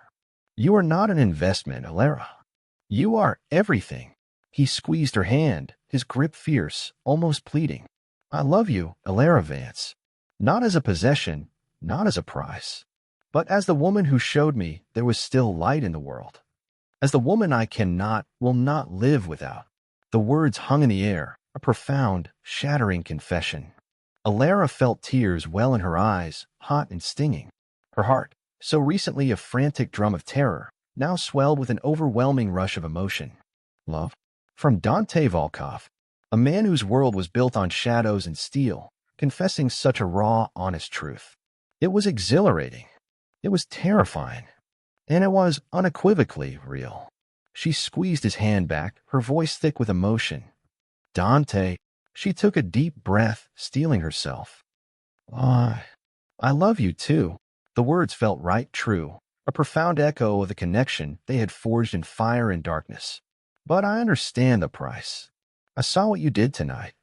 You are not an investment, Alara. You are everything." He squeezed her hand, his grip fierce, almost pleading. "I love you, Alara Vance. Not as a possession, not as a prize, but as the woman who showed me there was still light in the world. As the woman I cannot, will not live without." The words hung in the air, a profound, shattering confession. Alara felt tears well in her eyes, hot and stinging. Her heart, so recently a frantic drum of terror, now swelled with an overwhelming rush of emotion. "Love? From Dante Volkov, a man whose world was built on shadows and steel, confessing such a raw, honest truth. It was exhilarating. It was terrifying. And it was unequivocally real. She squeezed his hand back, her voice thick with emotion. Dante, she took a deep breath, steeling herself. I love you too. The words felt right true, a profound echo of the connection they had forged in fire and darkness. But I understand the price. I saw what you did tonight.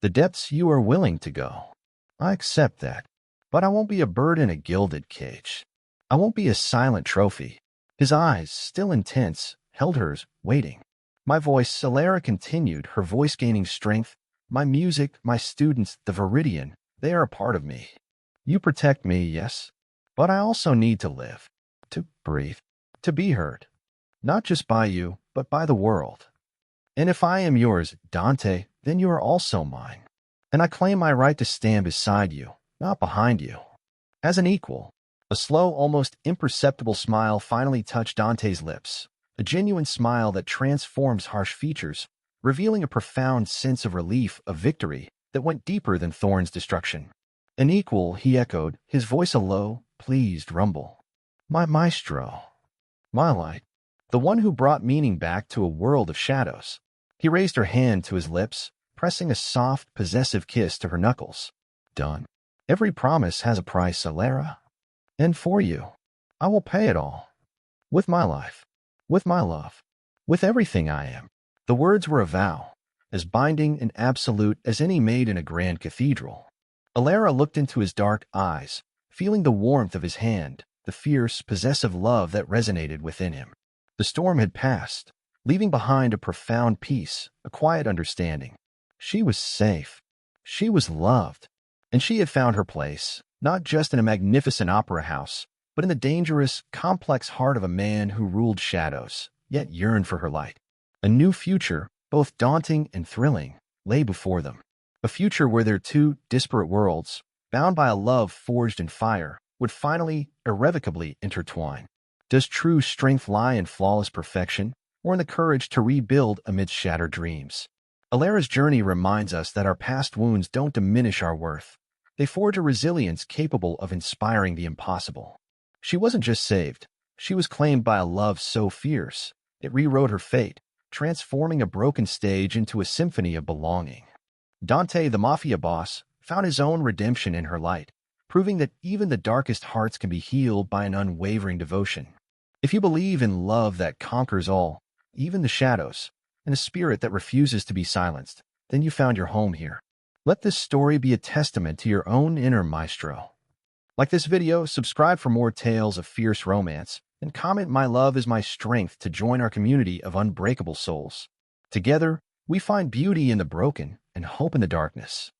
The depths you are willing to go. I accept that. But I won't be a bird in a gilded cage. I won't be a silent trophy. His eyes, still intense, held hers, waiting. My voice, Solara continued, her voice gaining strength. My music, my students, the Viridian, they are a part of me. You protect me, yes, but I also need to live, to breathe, to be heard. Not just by you, but by the world. And if I am yours, Dante, then you are also mine. And I claim my right to stand beside you, not behind you. As an equal, a slow, almost imperceptible smile finally touched Dante's lips, a genuine smile that transforms harsh features, revealing a profound sense of relief, of victory, that went deeper than Thorn's destruction. An equal, he echoed, his voice a low, pleased rumble. My maestro. My light. The one who brought meaning back to a world of shadows. He raised her hand to his lips, pressing a soft, possessive kiss to her knuckles. Done. Every promise has a price, Solara. And for you, I will pay it all. With my life. With my love. With everything I am. The words were a vow, as binding and absolute as any made in a grand cathedral. Solara looked into his dark eyes, feeling the warmth of his hand, the fierce, possessive love that resonated within him. The storm had passed, leaving behind a profound peace, a quiet understanding. She was safe. She was loved. And she had found her place, not just in a magnificent opera house, but in the dangerous, complex heart of a man who ruled shadows, yet yearned for her light. A new future, both daunting and thrilling, lay before them. A future where their two disparate worlds, bound by a love forged in fire, would finally, irrevocably intertwine. Does true strength lie in flawless perfection, or in the courage to rebuild amidst shattered dreams? Solara's journey reminds us that our past wounds don't diminish our worth. They forge a resilience capable of inspiring the impossible. She wasn't just saved. She was claimed by a love so fierce, it rewrote her fate, transforming a broken stage into a symphony of belonging. Dante, the Mafia boss, found his own redemption in her light, proving that even the darkest hearts can be healed by an unwavering devotion. If you believe in love that conquers all, even the shadows, and a spirit that refuses to be silenced, then you found your home here. Let this story be a testament to your own inner maestro. Like this video, subscribe for more tales of fierce romance, and comment "My love is my strength" to join our community of unbreakable souls. Together, we find beauty in the broken and hope in the darkness.